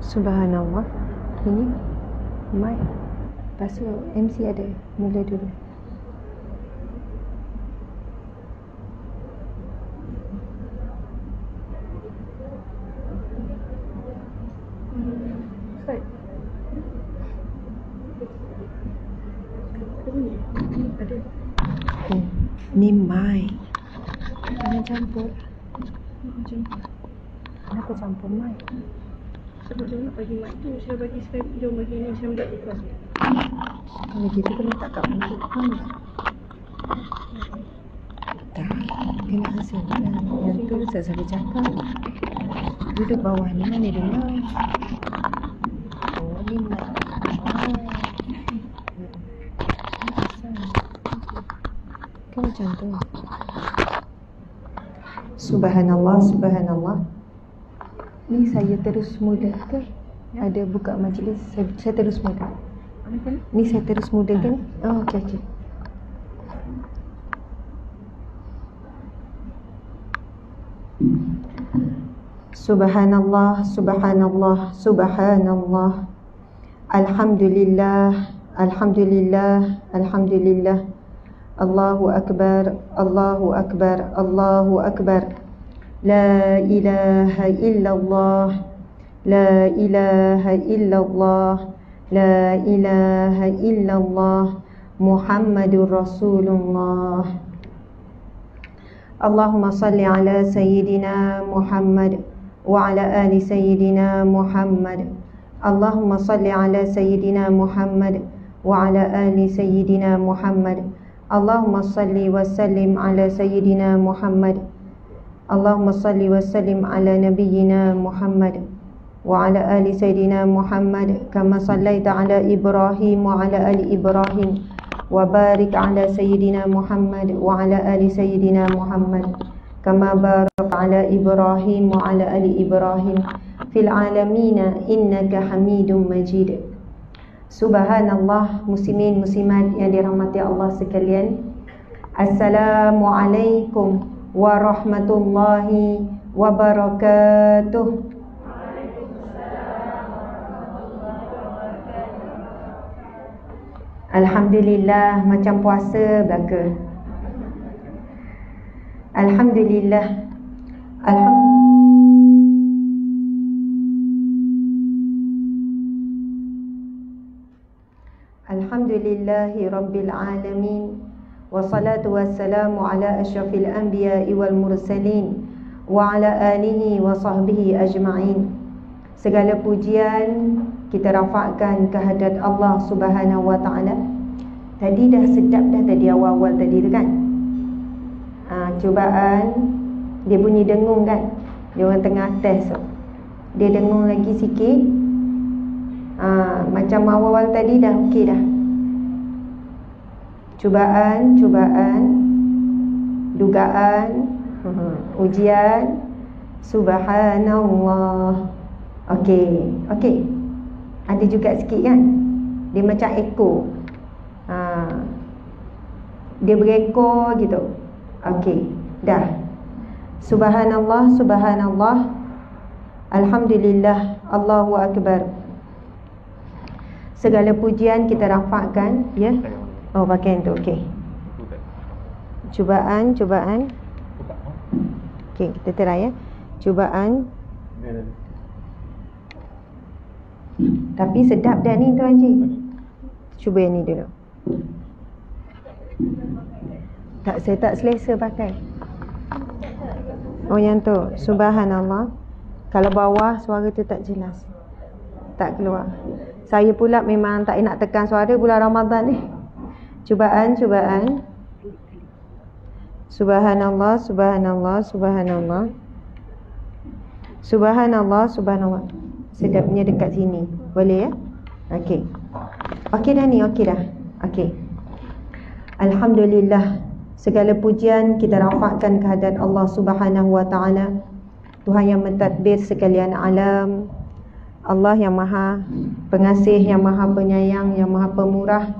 Subhanallah. Ini mic. Lepas tu MC ada. Mula dulu. Ni mic. Jangan campur. Kenapa campur mic? Sebab dia nak bagi mic tu, saya bagi Skype, dia bagi ni, saya ambil ikhlas. Kalau gitu kena tak kat mulut kan? Tak, kena hasilkan. Yang tu saya cakap. Duduk bawah ni mana dengar? Oh, ni mic. Kan macam tu. Subhanallah, subhanallah. Ni saya terus mula ke? Ada buka majlis, saya terus mula. Ni saya terus mula ke ni? Oh, okey, okey. Subhanallah, subhanallah, subhanallah. Alhamdulillah, alhamdulillah, alhamdulillah. Allahu akbar, Allahu akbar, Allahu akbar. La ilaha illallah, la ilaha illallah, la ilaha illallah, Muhammadur Rasulullah. Allahumma salli ala Sayyidina Muhammad wa ala ali Sayyidina Muhammad. Allahumma salli ala Sayyidina Muhammad wa ala ali Sayyidina Muhammad. Allahumma salli wa sallim ala Sayyidina Muhammad. Allahumma salli wa sallim ala nabiyyina Muhammad wa ala ali Sayyidina Muhammad kama sallaita ala Ibrahim wa ala ali Ibrahim wa barik ala Sayyidina Muhammad wa ala ali Sayyidina Muhammad kama barak ala Ibrahim wa ala ali Ibrahim fil alamina innaka Hamidum Majid. Subhanallah, muslimin muslimat yang dirahmati Allah sekalian. Assalamualaikum warahmatullahi wabarakatuh. Alhamdulillah, macam puasa belaka. Alhamdulillah. Alhamdulillahi rabbil alamin. Wassalatu wassalamu ala asyrafil anbiya'i wal mursalin wa ala alihi wa sahbihi ajma'in. Segala pujian kita rafakkan kehadrat Allah Subhanahu wa taala. Tadi dah sedap dah tadi awal-awal tadi tu kan. Cubaan dia bunyi dengung kan. Dia orang tengah test. Dia dengung lagi sikit. Macam awal-awal tadi dah okey dah. Cubaan, dugaan, ujian. Subhanallah. Okey. Ada juga sikit kan. Dia macam ekor. Dia berekor gitu. Okey, dah. Subhanallah, subhanallah. Alhamdulillah, Allahu akbar. Segala pujian kita rafakkan, ya. Oh, pakai tu, okey. Cubaan. Okey, kita try ya. Cubaan. Tapi sedap dah ni Tuan Haji. Cuba yang ni dulu. Tak, saya tak selesa pakai. Oh, yang tu. Subhanallah. Kalau bawah suara tu tak jelas. Tak keluar. Saya pula memang tak nak tekan suara bulan Ramadan ni. Cubaan. Subhanallah. Sedapnya dekat sini. Boleh ya? Okey. Okey dah ni, okey dah. Okey. Alhamdulillah, segala pujian kita rafakkan kehadrat Allah Subhanahu wa taala, Tuhan yang mentadbir sekalian alam. Allah yang maha pengasih, yang maha penyayang, yang maha pemurah,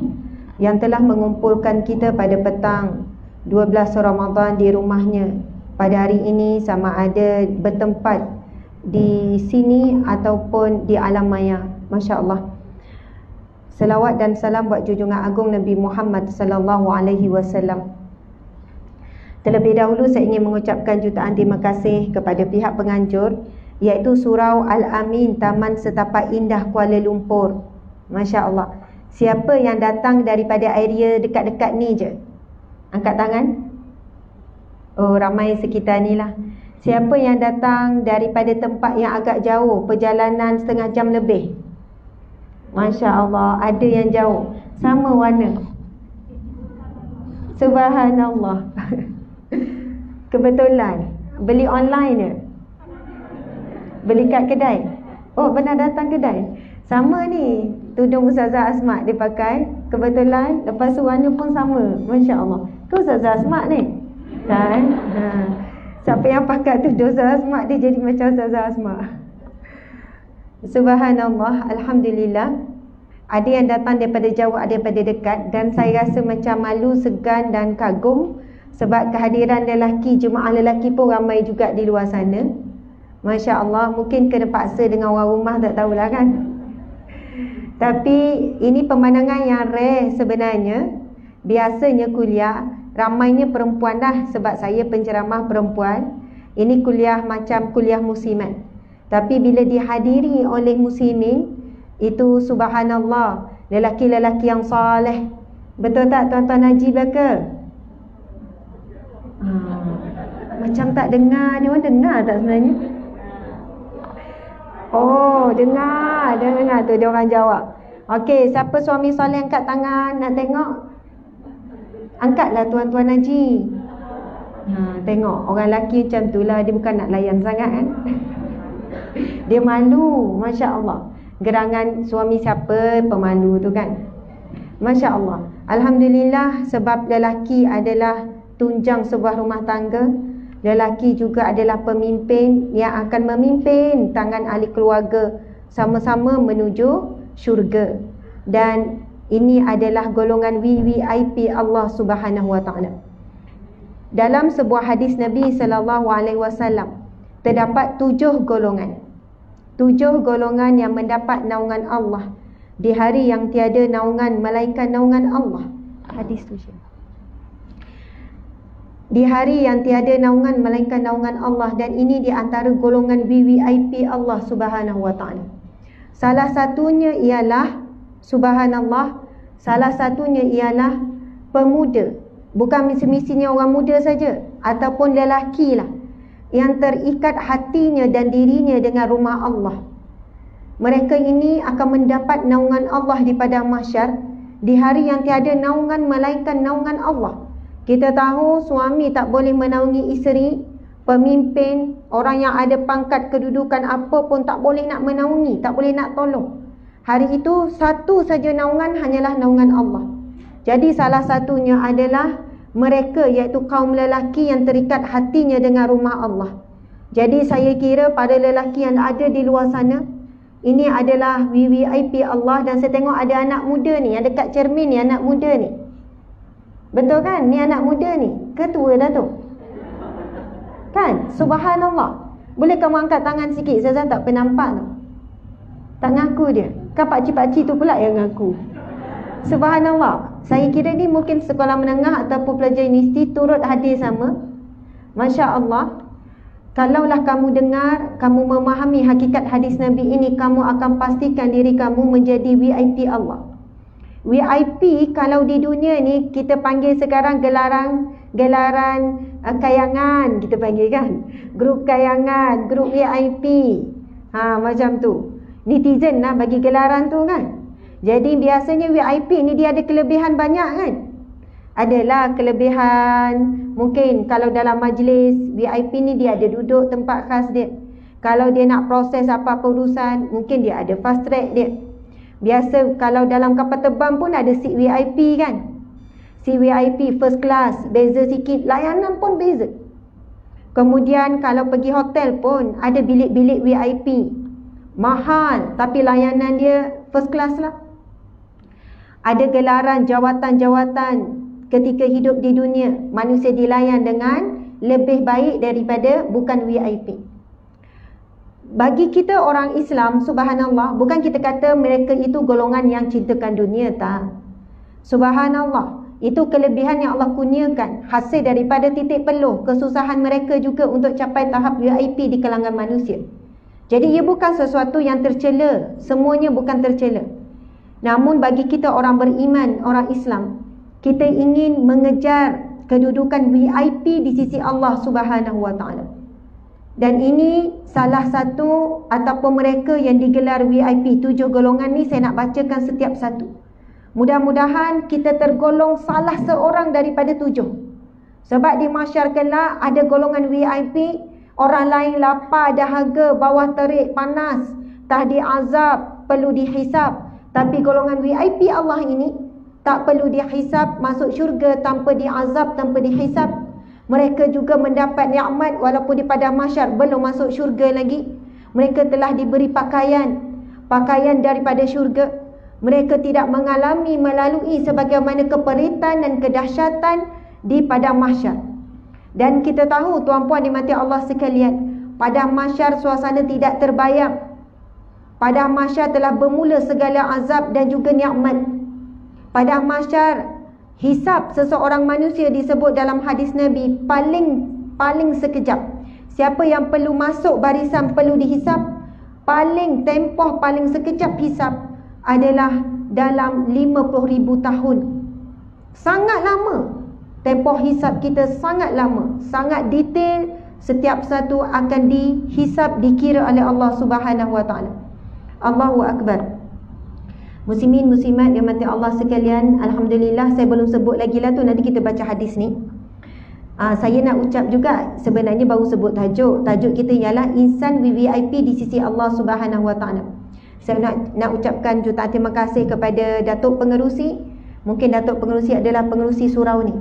yang telah mengumpulkan kita pada petang 12 Ramadan di rumahnya pada hari ini, sama ada bertempat di sini ataupun di alam maya. Masya Allah. Salawat dan salam buat junjungan agung Nabi Muhammad sallallahu alaihi wasallam. Terlebih dahulu saya ingin mengucapkan jutaan terima kasih kepada pihak penganjur, iaitu Surau Al-Amin, Taman Setapak Indah, Kuala Lumpur. Masya Allah. Siapa yang datang daripada area dekat-dekat ni je? Angkat tangan. Oh, ramai sekitar ni lah. Siapa yang datang daripada tempat yang agak jauh, perjalanan setengah jam lebih? Masya Allah, ada yang jauh. Sama warna. Subhanallah. Kebetulan. Beli online je? Beli kat kedai? Oh, pernah datang kedai? Sama ni. Tudung Ustazah Asmat dia pakai. Kebetulan. Lepas tu warna pun sama. Masya Allah. Ke Ustazah Asmat ni? Kan? Siapa yang pakai tudung Ustazah Asmat, dia jadi macam Ustazah Asmat. Subhanallah, Alhamdulillah. Ada yang datang daripada jauh, ada daripada dekat. Dan saya rasa macam malu, segan dan kagum sebab kehadiran lelaki, jemaah lelaki pun ramai juga di luar sana. Masya Allah, mungkin kena paksa dengan orang rumah, tak tahulah kan. Tapi ini pemandangan yang rare sebenarnya. Biasanya kuliah ramainya perempuan dah, sebab saya penceramah perempuan. Ini kuliah macam kuliah muslimat. Tapi bila dihadiri oleh muslimin, itu subhanallah, lelaki-lelaki yang soleh. Betul tak tuan-tuan Najib ke? Macam tak dengar. Dia orang dengar tak sebenarnya? Oh, dengar. Dia dengar tu, dia orang jawab. Okey, siapa suami soleh angkat tangan, nak tengok? Angkatlah tuan-tuan Najib. Tengok, orang lelaki macam tu lah. Dia bukan nak layan sangat kan? Dia malu, Masya Allah. Gerangan suami siapa, pemalu tu kan. Masya Allah. Alhamdulillah, sebab lelaki adalah tunjang sebuah rumah tangga. Lelaki juga adalah pemimpin yang akan memimpin tangan ahli keluarga sama-sama menuju syurga. Dan ini adalah golongan VVIP Allah Subhanahu Wa Taala. Dalam sebuah hadis Nabi sallallahu alaihi wasallam terdapat 7 golongan. 7 golongan yang mendapat naungan Allah di hari yang tiada naungan melainkan naungan Allah. Hadis tu je. Di hari yang tiada naungan melainkan naungan Allah, dan ini di antara golongan VVIP Allah Subhanahu Wa Taala. Salah satunya ialah subhanallah, salah satunya ialah pemuda. Bukan mesti-mestinya orang muda saja, ataupun lelaki lah, yang terikat hatinya dan dirinya dengan rumah Allah. Mereka ini akan mendapat naungan Allah di padang mahsyar di hari yang tiada naungan melainkan naungan Allah. Kita tahu suami tak boleh menaungi isteri, pemimpin, orang yang ada pangkat kedudukan apa pun tak boleh nak menaungi, tak boleh nak tolong. Hari itu satu saja naungan, hanyalah naungan Allah. Jadi salah satunya adalah mereka, iaitu kaum lelaki yang terikat hatinya dengan rumah Allah. Jadi saya kira pada lelaki yang ada di luar sana, ini adalah VVIP Allah. Dan saya tengok ada anak muda ni, yang dekat cermin ni, anak muda ni. Betul kan? Ni anak muda ni. Ketua dah tu. Kan? Subhanallah. Boleh kamu angkat tangan sikit? Saya tak pernah nampak tu. Tak ngaku dia. Kan pakcik-pakcik tu pula yang ngaku. Subhanallah. Saya kira ni mungkin sekolah menengah ataupun pelajar universiti turut hadir sama. Masya Allah. Kalaulah kamu dengar, kamu memahami hakikat hadis Nabi ini, kamu akan pastikan diri kamu menjadi VIP Allah. VIP kalau di dunia ni kita panggil sekarang gelaran kayangan, kita panggil kan. Grup kayangan, grup VIP. Macam tu. Netizen lah bagi gelaran tu kan. Jadi biasanya VIP ni dia ada kelebihan banyak kan. Adalah kelebihan, mungkin kalau dalam majlis VIP ni dia ada duduk tempat khas dia. Kalau dia nak proses apa-apa urusan, mungkin dia ada fast track dia. Biasa kalau dalam kapal terbang pun ada seat VIP kan. Seat VIP first class, beza sikit, layanan pun beza. Kemudian kalau pergi hotel pun ada bilik-bilik VIP. Mahal tapi layanan dia first class lah. Ada gelaran jawatan-jawatan ketika hidup di dunia, manusia dilayan dengan lebih baik daripada bukan VIP. bagi kita orang Islam, subhanallah, bukan kita kata mereka itu golongan yang cintakan dunia, tak. Subhanallah, itu kelebihan yang Allah kurniakan, hasil daripada titik peluh kesusahan mereka juga untuk capai tahap VIP di kalangan manusia. Jadi ia bukan sesuatu yang tercela, semuanya bukan tercela. Namun bagi kita orang beriman, orang Islam, kita ingin mengejar kedudukan VIP di sisi Allah Subhanahu wa taala. Dan ini salah satu ataupun mereka yang digelar VIP 7 golongan ni, saya nak bacakan setiap satu. Mudah-mudahan kita tergolong salah seorang daripada 7. Sebab di mahsyar kelak ada golongan VIP, orang lain lapar, dahaga, bawah terik, panas, tahdi azab, perlu dihisap. Tapi golongan VIP Allah ini tak perlu dihisap, masuk syurga tanpa diazab, tanpa dihisap. Mereka juga mendapat nikmat walaupun di padang mahsyar belum masuk syurga lagi. Mereka telah diberi pakaian daripada syurga. Mereka tidak mengalami melalui sebagaimana keperitan dan kedahsyatan di padang mahsyar. Dan kita tahu tuan-puan dimati Allah sekalian, padang mahsyar suasana tidak terbayang. Padang mahsyar telah bermula segala azab dan juga nikmat. Padang mahsyar, hisab seseorang manusia disebut dalam hadis Nabi paling sekejap. Siapa yang perlu masuk barisan perlu dihisab, tempoh paling sekejap hisab adalah dalam 50,000 tahun. Sangat lama. Tempoh hisab kita sangat lama, sangat detail. Setiap satu akan dihisab, dikira oleh Allah Subhanahu wa taala. Allahu akbar. Muslimin muslimat yang mati Allah sekalian, alhamdulillah saya belum sebut lagi lah tu, nanti kita baca hadis ni. Saya nak ucap juga, sebenarnya baru sebut tajuk kita ialah insan VIP di sisi Allah Subhanahu wa taala. Saya nak ucapkan jutaan terima kasih kepada Datuk Pengerusi. Mungkin Datuk Pengerusi adalah pengerusi surau ni.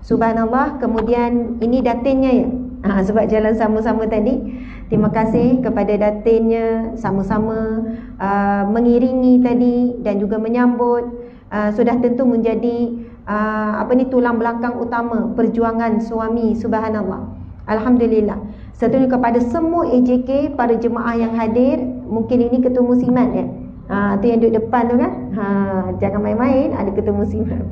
Subhanallah, kemudian ini datinnya ya. Sebab jalan sama-sama tadi. Terima kasih kepada datinnya, sama-sama mengiringi tadi dan juga menyambut. Sudah tentu menjadi tulang belakang utama perjuangan suami. Subhanallah, alhamdulillah. Satunya kepada semua AJK, para jemaah yang hadir. Mungkin ini ketua muslimat ya. Tu yang duduk depan tu kan. Jangan main-main, ada ketua muslimat.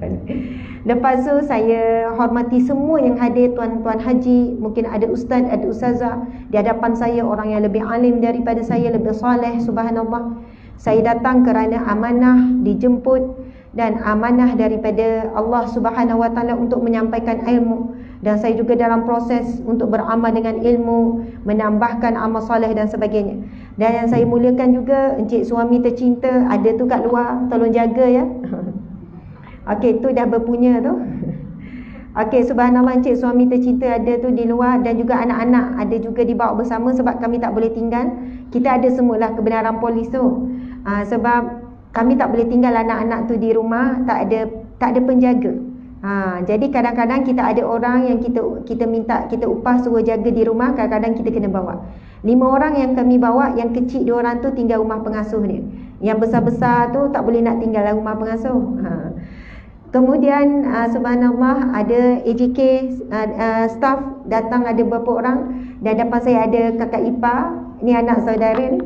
Lepas tu saya hormati semua yang hadir, tuan-tuan haji, mungkin ada ustaz, ada ustazah di hadapan saya, orang yang lebih alim daripada saya, lebih soleh. Subhanallah. Saya datang kerana amanah dijemput dan amanah daripada Allah Subhanahu wa taala untuk menyampaikan ilmu, dan saya juga dalam proses untuk beramal dengan ilmu, menambahkan amal soleh dan sebagainya. Dan yang saya muliakan juga encik suami tercinta, ada tu kat luar, tolong jaga ya. Okey, tu dah berpunya tu. Okey, subhanallah, encik suami tercinta ada tu di luar, dan juga anak-anak ada juga dibawa bersama sebab kami tak boleh tinggal. Kita ada semualah kebenaran polis tu. Sebab kami tak boleh tinggal anak-anak tu di rumah, tak ada penjaga. Jadi kadang-kadang kita ada orang yang kita minta, kita upah suruh jaga di rumah, kadang-kadang kita kena bawa. 5 orang yang kami bawa, yang kecil 2 orang tu tinggal rumah pengasuh dia. Yang besar-besar tu tak boleh nak tinggal rumah pengasuh. Kemudian subhanallah, ada AJK staff datang, ada beberapa orang. Dan depan saya ada kakak ipar, ni anak saudara ni.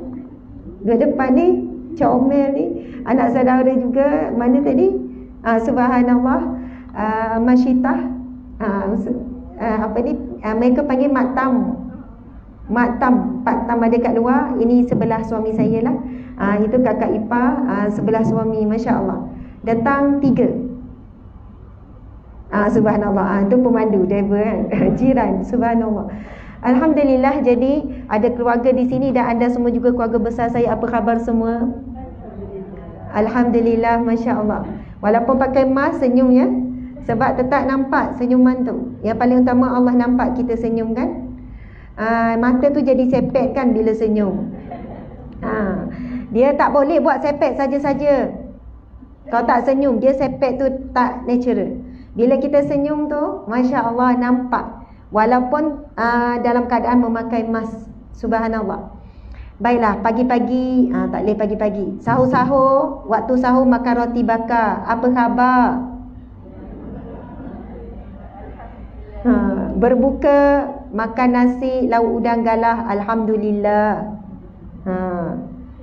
Dua depan ni, comel ni, anak saudara juga. Mana tadi? Subhanallah, Masyitah. Mereka panggil Maktam. Pak Tam ada kat luar. Ini sebelah suami saya lah. Itu kakak ipar, sebelah suami. Masya Allah. Datang 3. Subhanallah, itu pemandu, driver kan. Jiran, subhanallah. Alhamdulillah, jadi ada keluarga di sini dan anda semua juga keluarga besar saya. Apa khabar semua? Alhamdulillah, Masya Allah. Walaupun pakai mask, senyum ya. Sebab tetap nampak senyuman tu. Yang paling utama Allah nampak kita senyum kan. Mata tu jadi sepet kan bila senyum. Dia tak boleh buat sepet saja-saja. Kalau tak senyum, dia sepet tu tak natural. Bila kita senyum tu, Masya Allah, nampak. Walaupun dalam keadaan memakai mask. Subhanallah. Baiklah, pagi-pagi, tak boleh pagi-pagi. Sahur-sahur, waktu sahur makan roti bakar. Apa khabar? Berbuka, makan nasi, lauk udang galah. Alhamdulillah.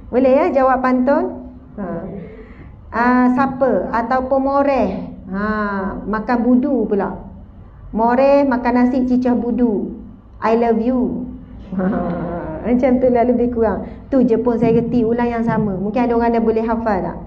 Boleh ya jawab pantun? Siapa ataupun moreh? Makan budu pula. Moreh makan nasi cicah budu. I love you. Macam tu lah lebih kurang. Tu je pun saya reti ulang yang sama. Mungkin ada orang dah boleh hafal tak?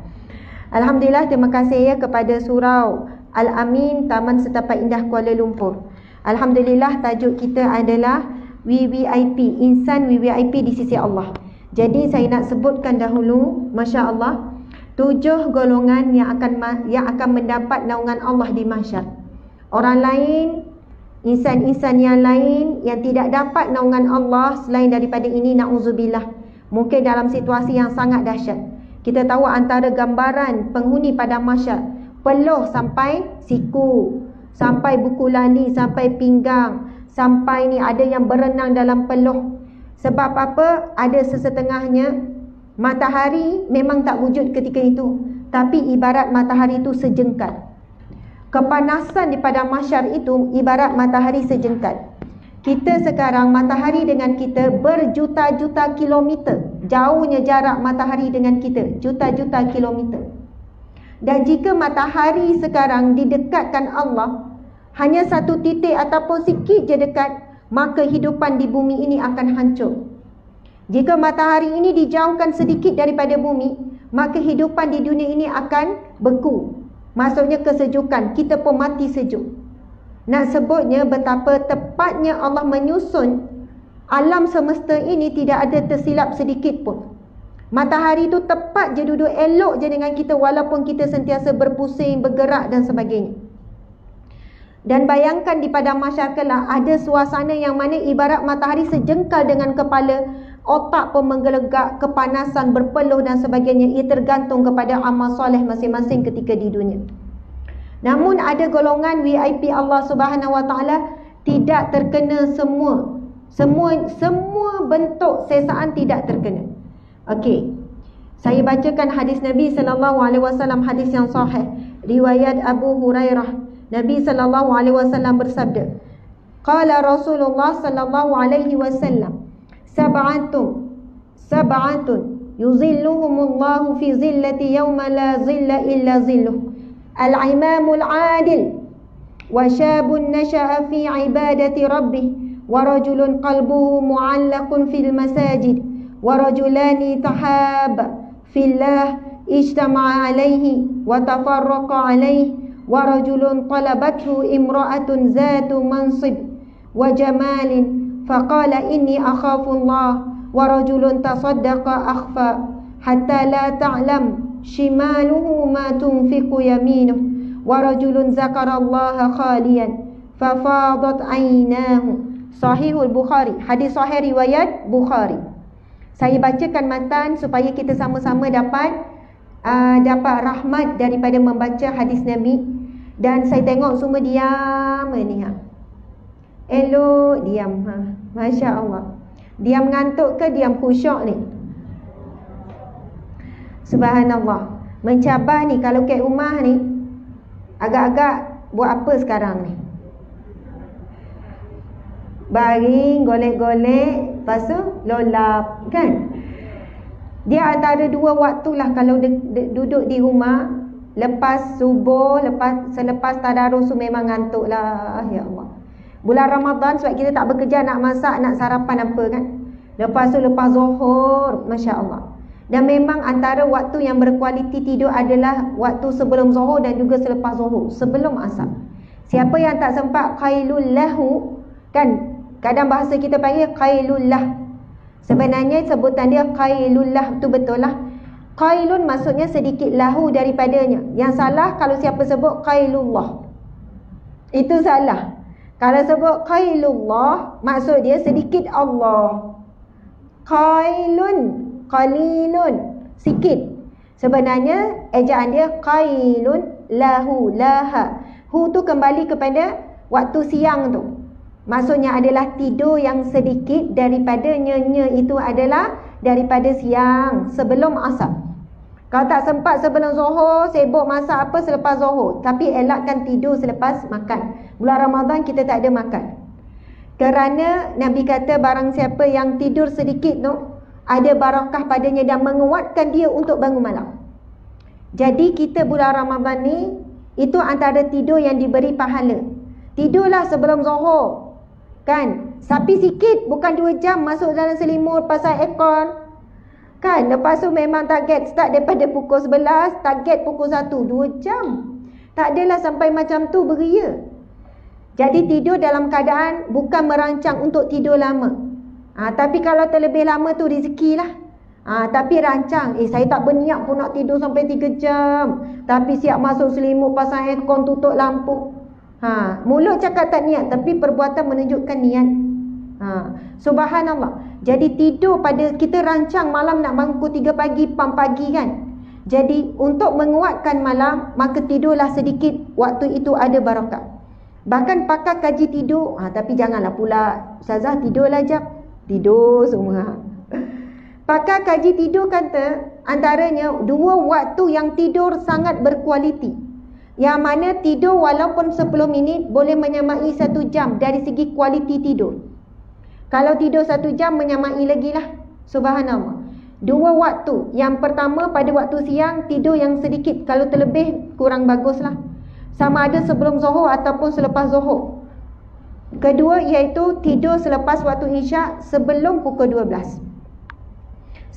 Alhamdulillah, terima kasih ya kepada Surau Al-Amin, Taman Setapak Indah Kuala Lumpur. Alhamdulillah, tajuk kita adalah WWIP, insan WWIP di sisi Allah. Jadi saya nak sebutkan dahulu, Masya Allah, 7 golongan yang akan mendapat naungan Allah di mahsyar. Orang lain, insan-insan yang lain yang tidak dapat naungan Allah selain daripada ini, na'udzubillah, mungkin dalam situasi yang sangat dahsyat. Kita tahu antara gambaran penghuni pada mahsyar, peluh sampai siku, sampai buku lali, sampai pinggang, sampai ni ada yang berenang dalam peluh. Sebab apa? Ada sesetengahnya matahari memang tak wujud ketika itu, tapi ibarat matahari itu sejengkal. Kepanasan di padang mahsyar itu ibarat matahari sejengkal. Kita sekarang, matahari dengan kita berjuta-juta kilometer. Jauhnya jarak matahari dengan kita, juta-juta kilometer. Dan jika matahari sekarang didekatkan Allah, hanya satu titik ataupun sikit je dekat, maka kehidupan di bumi ini akan hancur. Jika matahari ini dijauhkan sedikit daripada bumi, maka kehidupan di dunia ini akan beku. Maksudnya kesejukan, kita pun mati sejuk. Nak sebutnya betapa tepatnya Allah menyusun alam semesta ini, tidak ada tersilap sedikit pun. Matahari itu tepat je duduk elok je dengan kita, walaupun kita sentiasa berpusing, bergerak dan sebagainya. Dan bayangkan di padang mahsyar kelak ada suasana yang mana ibarat matahari sejengkal dengan kepala, otak pun menggelegak, kepanasan, berpeluh dan sebagainya. Ia tergantung kepada amal soleh masing-masing ketika di dunia. Namun ada golongan VIP Allah Subhanahu Wa Taala tidak terkena semua bentuk sesaan, tidak terkena. Okey, saya bacakan hadis Nabi sallallahu alaihi wasallam, hadis yang sahih riwayat Abu Hurairah. Nabi sallallahu alaihi wasallam bersabda, qala Rasulullah sallallahu alaihi wasallam, sab'atun yuzilluhumullahu fi zillati yawma la zilla illa zilluh. Al-imamul adil, wa syabun nasha'a fi ibadati rabbih, wa rajulun qalbuhu mu'allaqun fil masajid, wa rajulani tahaba fillah ijtama'a alaihi wa tafarraqa alaihi, wa rajulun talabathu imra'atun zatu mansib wa jamalin faqala inni akhafu Allah, wa rajulun tasaddaqa akhfa hatta la ta'lam shimaluhu ma tunfiqu yaminuh, wa rajulun zakarallaha khaliyan fafadat aynahu. Sahihul Bukhari, hadis sahih riwayat Bukhari. Saya bacakan matan supaya kita sama-sama dapat rahmat daripada membaca hadis Nabi. Dan saya tengok semua diam ni elok diam Masya Allah. Diam ngantuk ke diam khusyuk ni? Subhanallah. Mencabar ni, kalau kat rumah ni agak-agak buat apa sekarang ni? Baring, golek-golek, lepas tu lolap kan? Dia antara dua waktu lah kalau duduk di rumah. Lepas subuh, selepas tadarus memang ngantuk lah. Ya Allah. Bulan Ramadan sebab kita tak bekerja, nak masak, nak sarapan apa kan. Lepas tu lepas zuhur, Masya Allah. Dan memang antara waktu yang berkualiti tidur adalah waktu sebelum zuhur dan juga selepas zuhur, sebelum asar. Siapa yang tak sempat qailul lahu, kan kadang bahasa kita panggil qailul lah. Sebenarnya sebutan dia qailul lah, tu betul lah. Qailun maksudnya sedikit, lahu daripadanya. Yang salah kalau siapa sebut qailullah, itu salah. Kalau sebut qailullah, maksud dia sedikit Allah. Qailun, qalilun, sikit. Sebenarnya ejaan dia qailun lahu, laha. Hu tu kembali kepada waktu siang tu. Maksudnya adalah tidur yang sedikit daripadanya, itu adalah daripada siang sebelum asar. Kalau tak sempat sebelum zuhur, sibuk masak apa selepas zuhur, tapi elakkan tidur selepas makan. Bulan Ramadan kita tak ada makan. Kerana Nabi kata barang siapa yang tidur sedikit tu, ada barakah padanya dan menguatkan dia untuk bangun malam. Jadi kita bulan Ramadan ni, itu antara tidur yang diberi pahala. Tidurlah sebelum Zuhur, kan? Sapi sikit, bukan 2 jam masuk dalam selimut, pasang aircon, kan? Lepas tu memang target start daripada pukul 11, target pukul 1, 2 jam. Tak adalah sampai macam tu beria. Jadi tidur dalam keadaan bukan merancang untuk tidur lama. Tapi kalau terlebih lama tu rezekilah. Tapi rancang, saya tak berniat pun nak tidur sampai 3 jam. Tapi siap masuk selimut, pasang aircon, tutup lampu. Mulut cakap tak niat, tapi perbuatan menunjukkan niat. Subhanallah. Jadi tidur pada kita rancang malam nak bangun pukul 3 pagi, pam pagi kan. Jadi untuk menguatkan malam, maka tidurlah sedikit, waktu itu ada barakah. Bahkan pakar kaji tidur, tapi janganlah pula Ustazah tidurlah jap. Tidur semua. Pakar kaji tidur kata antaranya 2 waktu yang tidur sangat berkualiti. Yang mana tidur walaupun 10 minit boleh menyamai 1 jam dari segi kualiti tidur. Kalau tidur 1 jam menyamai lagi lah. Subhanallah. 2 waktu. Yang pertama pada waktu siang tidur yang sedikit. Kalau terlebih kurang bagus lah. Sama ada sebelum Zuhur ataupun selepas Zuhur. Kedua iaitu tidur selepas waktu Isyak sebelum pukul 12.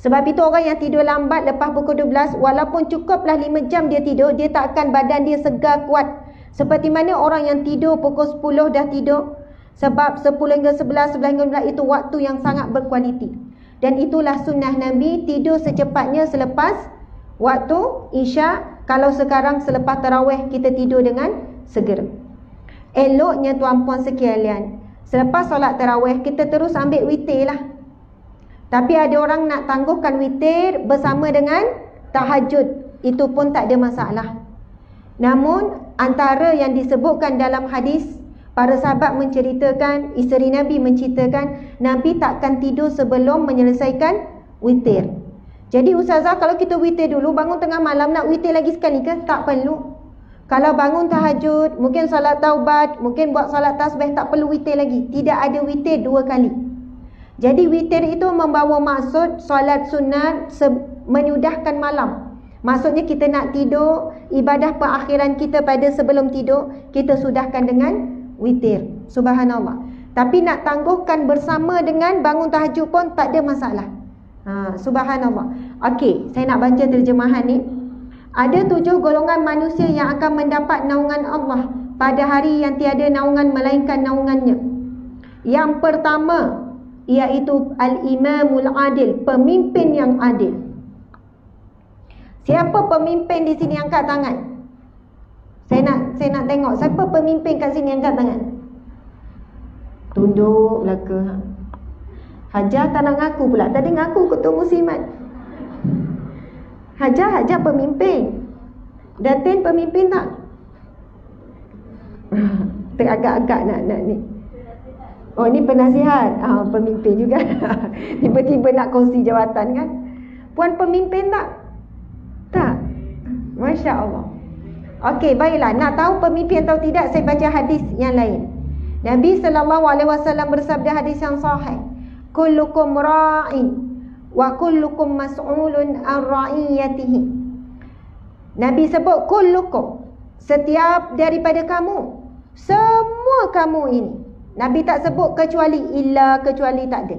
Sebab itu orang yang tidur lambat lepas pukul 12, walaupun cukuplah 5 jam dia tidur, dia tak akan badan dia segar kuat. Seperti mana orang yang tidur pukul 10 dah tidur. Sebab 10 hingga 11, 11 hingga 12 itu waktu yang sangat berkualiti. Dan itulah sunnah Nabi, tidur secepatnya selepas waktu Isyak. Kalau sekarang selepas tarawih kita tidur dengan segera. Eloknya tuan-puan sekalian, selepas solat tarawih kita terus ambil witir lah. Tapi ada orang nak tangguhkan witir bersama dengan tahajud. Itu pun tak ada masalah. Namun antara yang disebutkan dalam hadis, para sahabat menceritakan, isteri Nabi menceritakan, Nabi takkan tidur sebelum menyelesaikan witir. Jadi Ustazah, kalau kita witir dulu, bangun tengah malam nak witir lagi sekali ke? Tak perlu. Kalau bangun tahajud, mungkin salat taubat, mungkin buat salat tasbih, tak perlu witir lagi. Tidak ada witir 2 kali. Jadi witir itu membawa maksud solat sunat menyudahkan malam. Maksudnya kita nak tidur, ibadah perakhiran kita pada sebelum tidur, kita sudahkan dengan witir. Subhanallah. Tapi nak tangguhkan bersama dengan bangun tahajud pun tak ada masalah. Subhanallah. Okey, saya nak baca terjemahan ni. Ada 7 golongan manusia yang akan mendapat naungan Allah pada hari yang tiada naungan melainkan naungannya. Yang pertama iaitu al-imamul adil, pemimpin yang adil. Siapa pemimpin di sini, angkat tangan. Saya nak tengok siapa pemimpin kat sini, angkat tangan. Tunduk belaka. Hajar tak nak ngaku pula. Tadi ngaku ketua muslimat. Hajar pemimpin. Datin pemimpin tak? Teragak-agak nak ni. Oh, ni penasihat. Pemimpin juga. Tiba-tiba nak kongsi jawatan kan. Puan pemimpin tak? Tak. Masya Allah. Okey, baiklah. Nak tahu pemimpin atau tidak, saya baca hadis yang lain. Nabi SAW bersabda, hadis yang sahih. Kullukum ra'in wa kullukum mas'ulun an ra'iyatihi. Nabi sebut kullukum, setiap daripada kamu, semua kamu ini. Nabi tak sebut kecuali, illa, kecuali tak ada.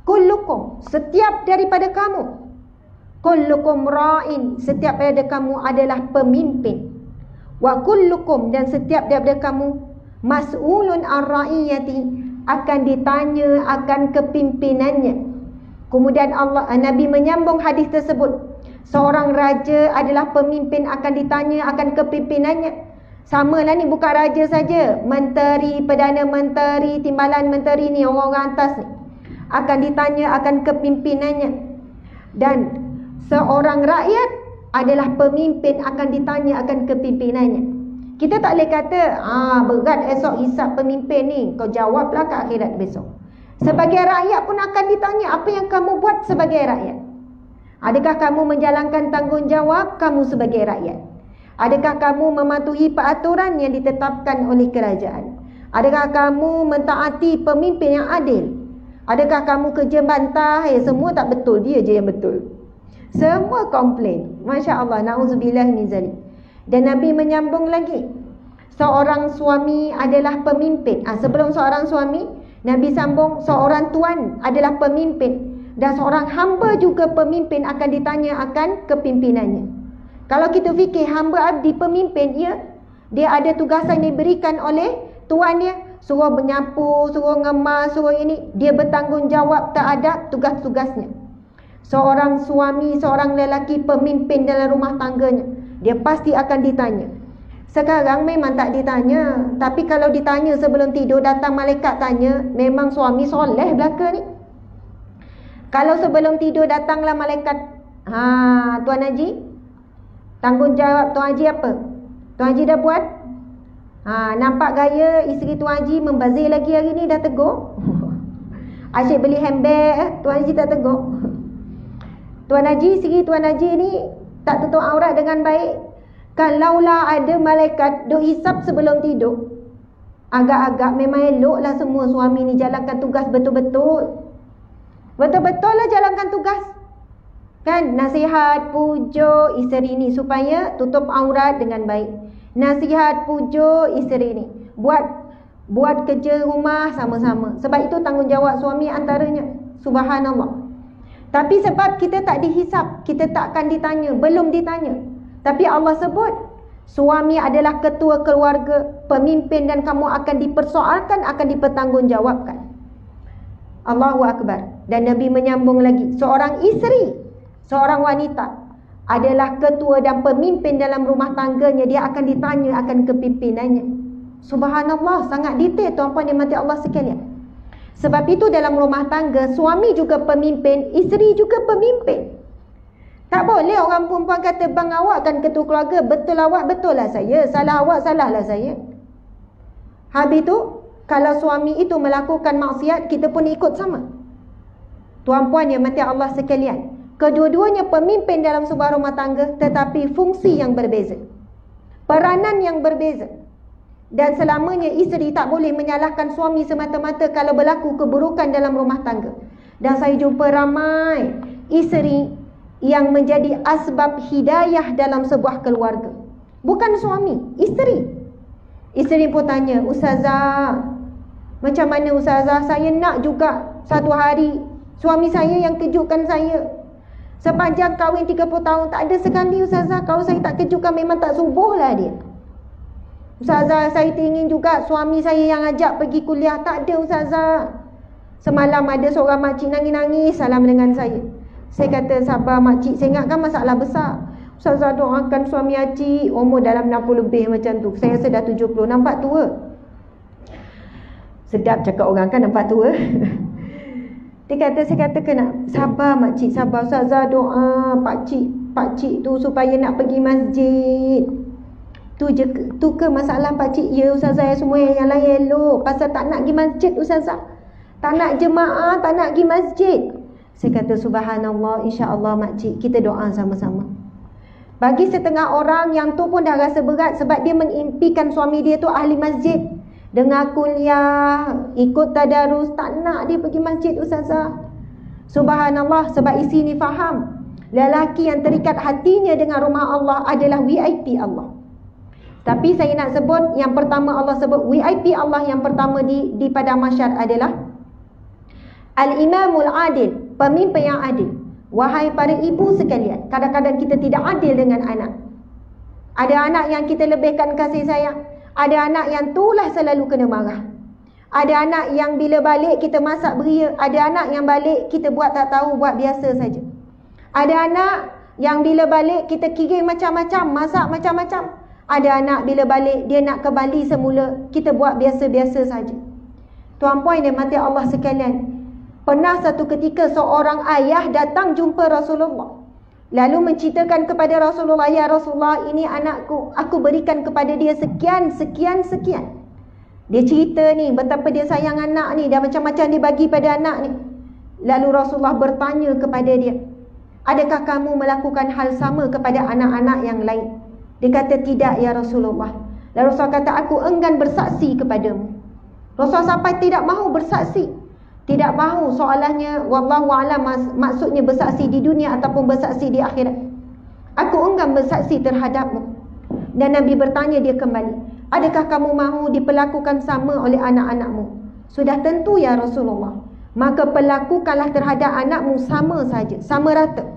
Kullukum, setiap daripada kamu. Kullukum ra'in, setiap daripada kamu adalah pemimpin. Wa kullukum, dan setiap daripada kamu mas'ulun an ra'iyati, akan ditanya akan kepimpinannya. Kemudian Nabi menyambung hadis tersebut. Seorang raja adalah pemimpin, akan ditanya akan kepimpinannya. Sama lah ni, bukan raja saja, menteri, perdana menteri, timbalan menteri ni, orang-orang atas ni akan ditanya akan kepimpinannya. Dan seorang rakyat adalah pemimpin, akan ditanya akan kepimpinannya. Kita tak boleh kata berat esok hisab pemimpin ni, kau jawablah kat akhirat besok. Sebagai rakyat pun akan ditanya, apa yang kamu buat sebagai rakyat? Adakah kamu menjalankan tanggungjawab kamu sebagai rakyat? Adakah kamu mematuhi peraturan yang ditetapkan oleh kerajaan? Adakah kamu mentaati pemimpin yang adil? Adakah kamu kerja bantah? Semua tak betul, dia je yang betul. Semua komplain. Masya Allah, na'udzubillah min zalik. Dan Nabi menyambung lagi, seorang suami adalah pemimpin. Sebelum seorang suami, Nabi sambung, seorang tuan adalah pemimpin. Dan seorang hamba juga pemimpin, akan ditanya akan kepimpinannya. Kalau kita fikir hamba abdi pemimpin, dia ada tugasan yang diberikan oleh tuan dia. Suruh menyapu, suruh ngemas, suruh ini. Dia bertanggungjawab terhadap tugas-tugasnya. Seorang suami, seorang lelaki pemimpin dalam rumah tangganya, dia pasti akan ditanya. Sekarang memang tak ditanya, tapi kalau ditanya sebelum tidur, datang malaikat tanya, memang suami soleh belaka ni. Kalau sebelum tidur datanglah malaikat, Tuan Haji, tanggungjawab Tuan Haji apa? Tuan Haji dah buat? Nampak gaya isteri Tuan Haji membazir lagi hari ni, dah tegur. Asyik beli handbag, Tuan Haji tak tegur. Tuan Haji, isteri Tuan Haji ni tak tutup aurat dengan baik. Kalaulah ada malaikat duk hisap sebelum tidur, agak-agak memang eloklah semua suami ni jalankan tugas betul-betul. Betul-betul lah jalankan tugas. Kan, nasihat, pujuk isteri ni supaya tutup aurat dengan baik. Nasihat, pujuk isteri ni. Buat kerja rumah sama-sama. Sebab itu tanggungjawab suami antaranya. Subhanallah. Tapi sebab kita tak dihisap, kita tak akan ditanya, belum ditanya. Tapi Allah sebut, suami adalah ketua keluarga, pemimpin, dan kamu akan dipersoalkan, akan dipertanggungjawabkan. Allahu Akbar. Dan Nabi menyambung lagi, seorang isteri, seorang wanita adalah ketua dan pemimpin dalam rumah tangganya. Dia akan ditanya akan kepimpinannya. Subhanallah, sangat detail tuan-puan yang mati Allah sekalian. Sebab itu dalam rumah tangga, suami juga pemimpin, isteri juga pemimpin. Tak boleh orang perempuan kata, bang awak kan ketua keluarga, betul awak, betul lah saya, salah awak, salah lah saya. Habis tu, kalau suami itu melakukan maksiat, kita pun ikut sama. Tuan-puan yang mati Allah sekalian, kedua-duanya pemimpin dalam sebuah rumah tangga, tetapi fungsi yang berbeza, peranan yang berbeza. Dan selamanya isteri tak boleh menyalahkan suami semata-mata kalau berlaku keburukan dalam rumah tangga. Dan saya jumpa ramai isteri yang menjadi asbab hidayah dalam sebuah keluarga. Bukan suami, isteri. Isteri pun tanya, Ustazah, macam mana Ustazah? Saya nak juga satu hari suami saya yang kejutkan saya. Sepanjang kahwin 30 tahun tak ada sekali Ustazah. Kalau saya tak kejutkan, memang tak subuh lah dia. Ustazah, saya ingin juga suami saya yang ajak pergi kuliah. Tak ada Ustazah. Semalam ada seorang makcik nangis-nangis salam dengan saya. Saya kata, sabar makcik, saya ingatkan masalah besar. Ustazah doakan suami acik, umur dalam 60 lebih macam tu. Saya rasa dah 70, nampak tua. Sedap cakap orang kan, nampak tua. Dia kata, saya kata kena sabar makcik, sabar. Ustazah doa pakcik tu supaya nak pergi masjid. Tu ke masalah pakcik? Ya Ustazah, semua yang lain elok. Pasal tak nak pergi masjid Ustazah. Tak nak jemaah, tak nak pergi masjid. Saya kata subhanallah, insya-Allah makcik, kita doa sama-sama. Bagi setengah orang yang tu pun dah rasa berat sebab dia mengimpikan suami dia tu ahli masjid. Dengar kuliah, ikut tadarus, tak nak dia pergi masjid Ustazah. Subhanallah, sebab isi ni faham. Lelaki yang terikat hatinya dengan rumah Allah adalah VIP Allah. Tapi saya nak sebut, yang pertama Allah sebut VIP Allah yang pertama di pada mahsyar adalah Al-Imamul Adil, pemimpin yang adil. Wahai para ibu sekalian, kadang-kadang kita tidak adil dengan anak. Ada anak yang kita lebihkan kasih sayang, ada anak yang itulah selalu kena marah. Ada anak yang bila balik kita masak beria, ada anak yang balik kita buat tak tahu, buat biasa saja. Ada anak yang bila balik kita kirim macam-macam, masak macam-macam. Ada anak bila balik dia nak kembali semula, kita buat biasa-biasa saja. Tuan-puan yang mati Allah sekalian, pernah satu ketika seorang ayah datang jumpa Rasulullah, lalu menceritakan kepada Rasulullah, ya Rasulullah, ini anakku, aku berikan kepada dia sekian, sekian, sekian. Dia cerita ni betapa dia sayang anak ni, dan macam-macam dia bagi pada anak ni. Lalu Rasulullah bertanya kepada dia, adakah kamu melakukan hal sama kepada anak-anak yang lain? Dia kata, tidak ya Rasulullah. Lalu Rasulullah kata, aku enggan bersaksi kepadamu. Rasulullah sampai tidak mahu bersaksi. Tidak mahu soalannya wallahu a'lam maksudnya bersaksi di dunia ataupun bersaksi di akhirat. Aku enggan bersaksi terhadapmu. Dan Nabi bertanya dia kembali, adakah kamu mahu diperlakukan sama oleh anak-anakmu? Sudah tentu ya Rasulullah. Maka perlakukanlah terhadap anakmu sama saja, sama rata.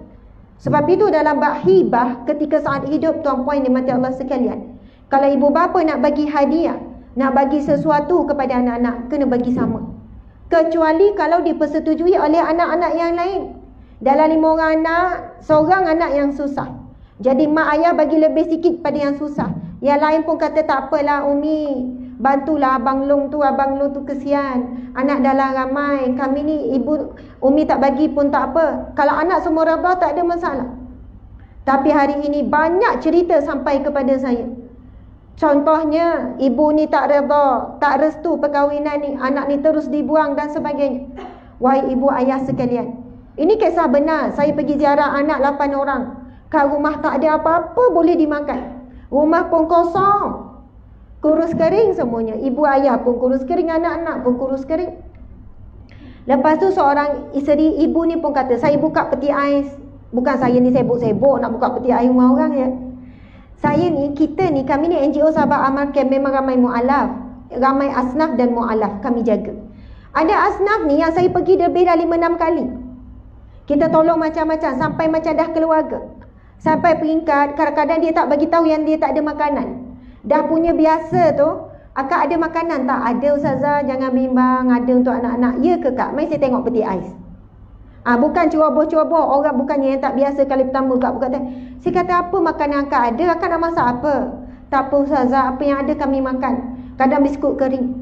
Sebab itu dalam bab hibah ketika saat hidup tuan-puan dimati Allah sekalian, kalau ibu bapa nak bagi hadiah, nak bagi sesuatu kepada anak-anak, kena bagi sama. Kecuali kalau dipersetujui oleh anak-anak yang lain. Dalam 5 orang anak, seorang anak yang susah, jadi mak ayah bagi lebih sikit pada yang susah. Yang lain pun kata tak apalah Umi, bantulah Abang Long tu kesian. Anak dalam ramai, kami ni ibu Umi tak bagi pun tak apa. Kalau anak semua reda tak ada masalah. Tapi hari ini banyak cerita sampai kepada saya. Contohnya, ibu ni tak reda, tak restu perkahwinan ni, anak ni terus dibuang dan sebagainya. Wahai ibu ayah sekalian, ini kisah benar. Saya pergi ziarah anak 8 orang. Kat rumah tak ada apa-apa boleh dimakan. Rumah pun kosong. Kurus kering semuanya. Ibu ayah pun kurus kering, anak-anak pun kurus kering. Lepas tu seorang isteri ibu ni pun kata, saya buka peti ais. Bukan saya ni sibuk-sibuk nak buka peti ais rumah orang ya. Saya ni, kita ni, kami ni NGO Sahabat Amal Camp memang ramai mu'alaf. Ramai asnaf dan mu'alaf kami jaga. Ada asnaf ni yang saya pergi lebih dari 5-6 kali. Kita tolong macam-macam sampai macam dah keluarga. Sampai peringkat kadang-kadang dia tak bagi tahu yang dia tak ada makanan. Dah punya biasa tu, akak ada makanan tak? Ada Ustazah, jangan bimbang, ada untuk anak-anak. Ya ke kak? Mari saya tengok peti ais. Bukan ceroboh-ceroboh. Orang bukannya yang tak biasa kali pertama kak buka teh. Saya kata apa makanan akak ada? Akak nak masak apa? Tak apa Ustazah, apa yang ada kami makan. Kadang biskut kering.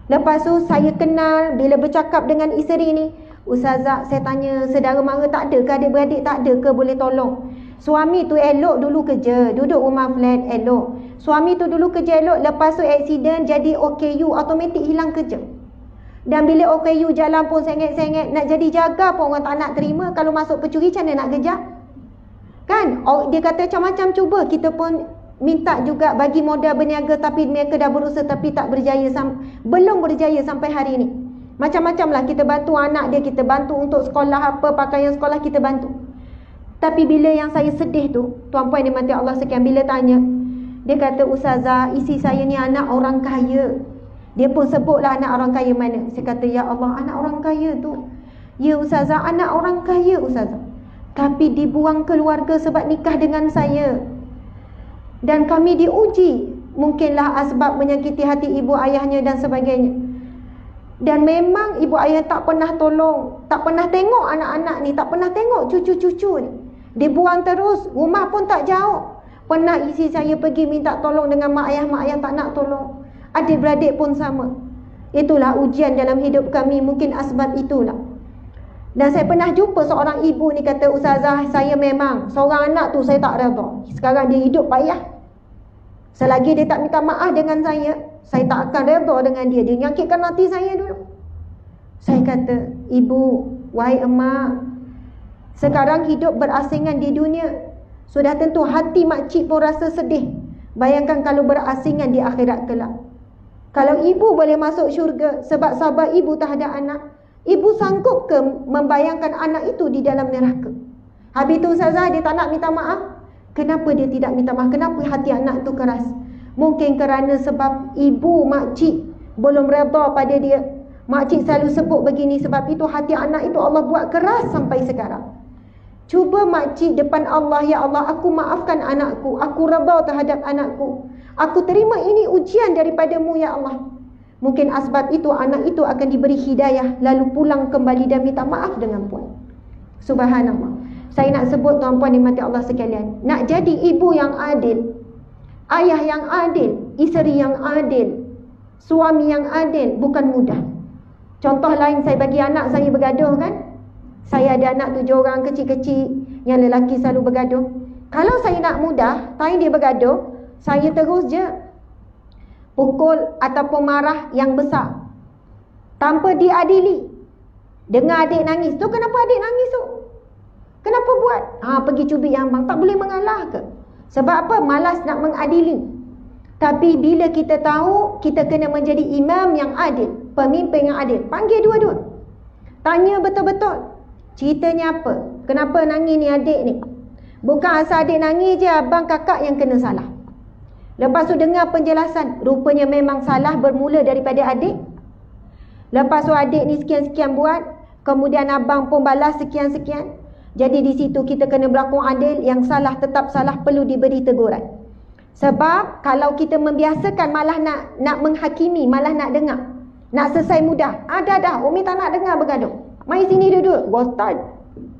Lepas tu saya kenal, bila bercakap dengan isteri ni, Ustazah, saya tanya saudara mara tak ada ke, adik-beradik tak ada ke, boleh tolong. Suami tu elok dulu kerja, duduk rumah flat elok. Suami tu dulu kerja elok, lepas tu aksiden jadi OKU, automatik hilang kerja. Dan bila OKU jalan pun sengit-sengit, nak jadi jaga pun orang tak nak terima. Kalau masuk pencuri macam mana nak kejar? Kan? Dia kata macam-macam cuba. Kita pun minta juga bagi modal berniaga, tapi mereka dah berusaha tapi tak berjaya, belum berjaya sampai hari ini. Macam-macam lah kita bantu anak dia, kita bantu untuk sekolah apa, pakaian sekolah kita bantu. Tapi bila yang saya sedih tu, tuan-puan yang dimati Allah sekian, bila tanya, dia kata, Ustazah, isi saya ni anak orang kaya. Dia pun sebutlah anak orang kaya mana. Saya kata, ya Allah, anak orang kaya tu. Ya Ustazah, anak orang kaya Ustazah. Tapi dibuang keluarga sebab nikah dengan saya. Dan kami diuji. Mungkinlah asbab menyakiti hati ibu ayahnya dan sebagainya. Dan memang ibu ayah tak pernah tolong, tak pernah tengok anak-anak ni, tak pernah tengok cucu-cucu ni. Dibuang terus, rumah pun tak jauh. Pernah isi saya pergi minta tolong dengan mak ayah tak nak tolong. Adik-beradik pun sama. Itulah ujian dalam hidup kami, mungkin asbab itulah. Dan saya pernah jumpa seorang ibu ni kata, Ustazah, saya memang seorang anak tu saya tak redha. Sekarang dia hidup payah. Selagi dia tak minta maaf dengan saya tak akan redha dengan dia. Dia nyakitkan hati saya dulu. Saya kata, ibu, wahai emak, sekarang hidup berasingan di dunia, sudah tentu hati makcik pun rasa sedih. Bayangkan kalau berasingan di akhirat kelak. Kalau ibu boleh masuk syurga sebab sabar ibu terhadap anak, ibu sanggup ke membayangkan anak itu di dalam neraka? Habis tu Ustazah, dia tak nak minta maaf. Kenapa dia tidak minta maaf? Kenapa hati anak tu keras? Mungkin kerana sebab ibu makcik belum redha pada dia. Makcik selalu sebut begini, sebab itu hati anak itu Allah buat keras sampai sekarang. Cuba makcik depan Allah, ya Allah, aku maafkan anakku, aku redha terhadap anakku, aku terima ini ujian daripadamu ya Allah. Mungkin asbab itu anak itu akan diberi hidayah, lalu pulang kembali dan minta maaf dengan puan. Subhanallah. Saya nak sebut tuan-puan dimati Allah sekalian, nak jadi ibu yang adil, ayah yang adil, isteri yang adil, suami yang adil bukan mudah. Contoh lain, saya bagi anak saya bergaduh kan. Saya ada anak 7 orang kecil-kecil, yang lelaki selalu bergaduh. Kalau saya nak mudah, time dia bergaduh, saya terus je pukul ataupun marah yang besar tanpa diadili. Dengar adik nangis tu, kenapa adik nangis tu? Kenapa buat? Pergi cubit yang abang. Tak boleh mengalah ke? Sebab apa? Malas nak mengadili. Tapi bila kita tahu kita kena menjadi imam yang adil, pemimpin yang adil, panggil dua-dua. Tanya betul-betul. Ceritanya apa? Kenapa nangis ni adik ni? Bukan asal adik nangis je, abang kakak yang kena salah. Lepas tu dengar penjelasan. Rupanya memang salah bermula daripada adik. Lepas tu adik ni sekian-sekian buat. Kemudian abang pun balas sekian-sekian. Jadi di situ kita kena berlaku adil. Yang salah tetap salah, perlu diberi teguran. Sebab kalau kita membiasakan malah nak menghakimi, malah nak dengar. Nak selesai mudah. Dah, Umi tak nak dengar bergaduh. Mai sini duduk, rotan.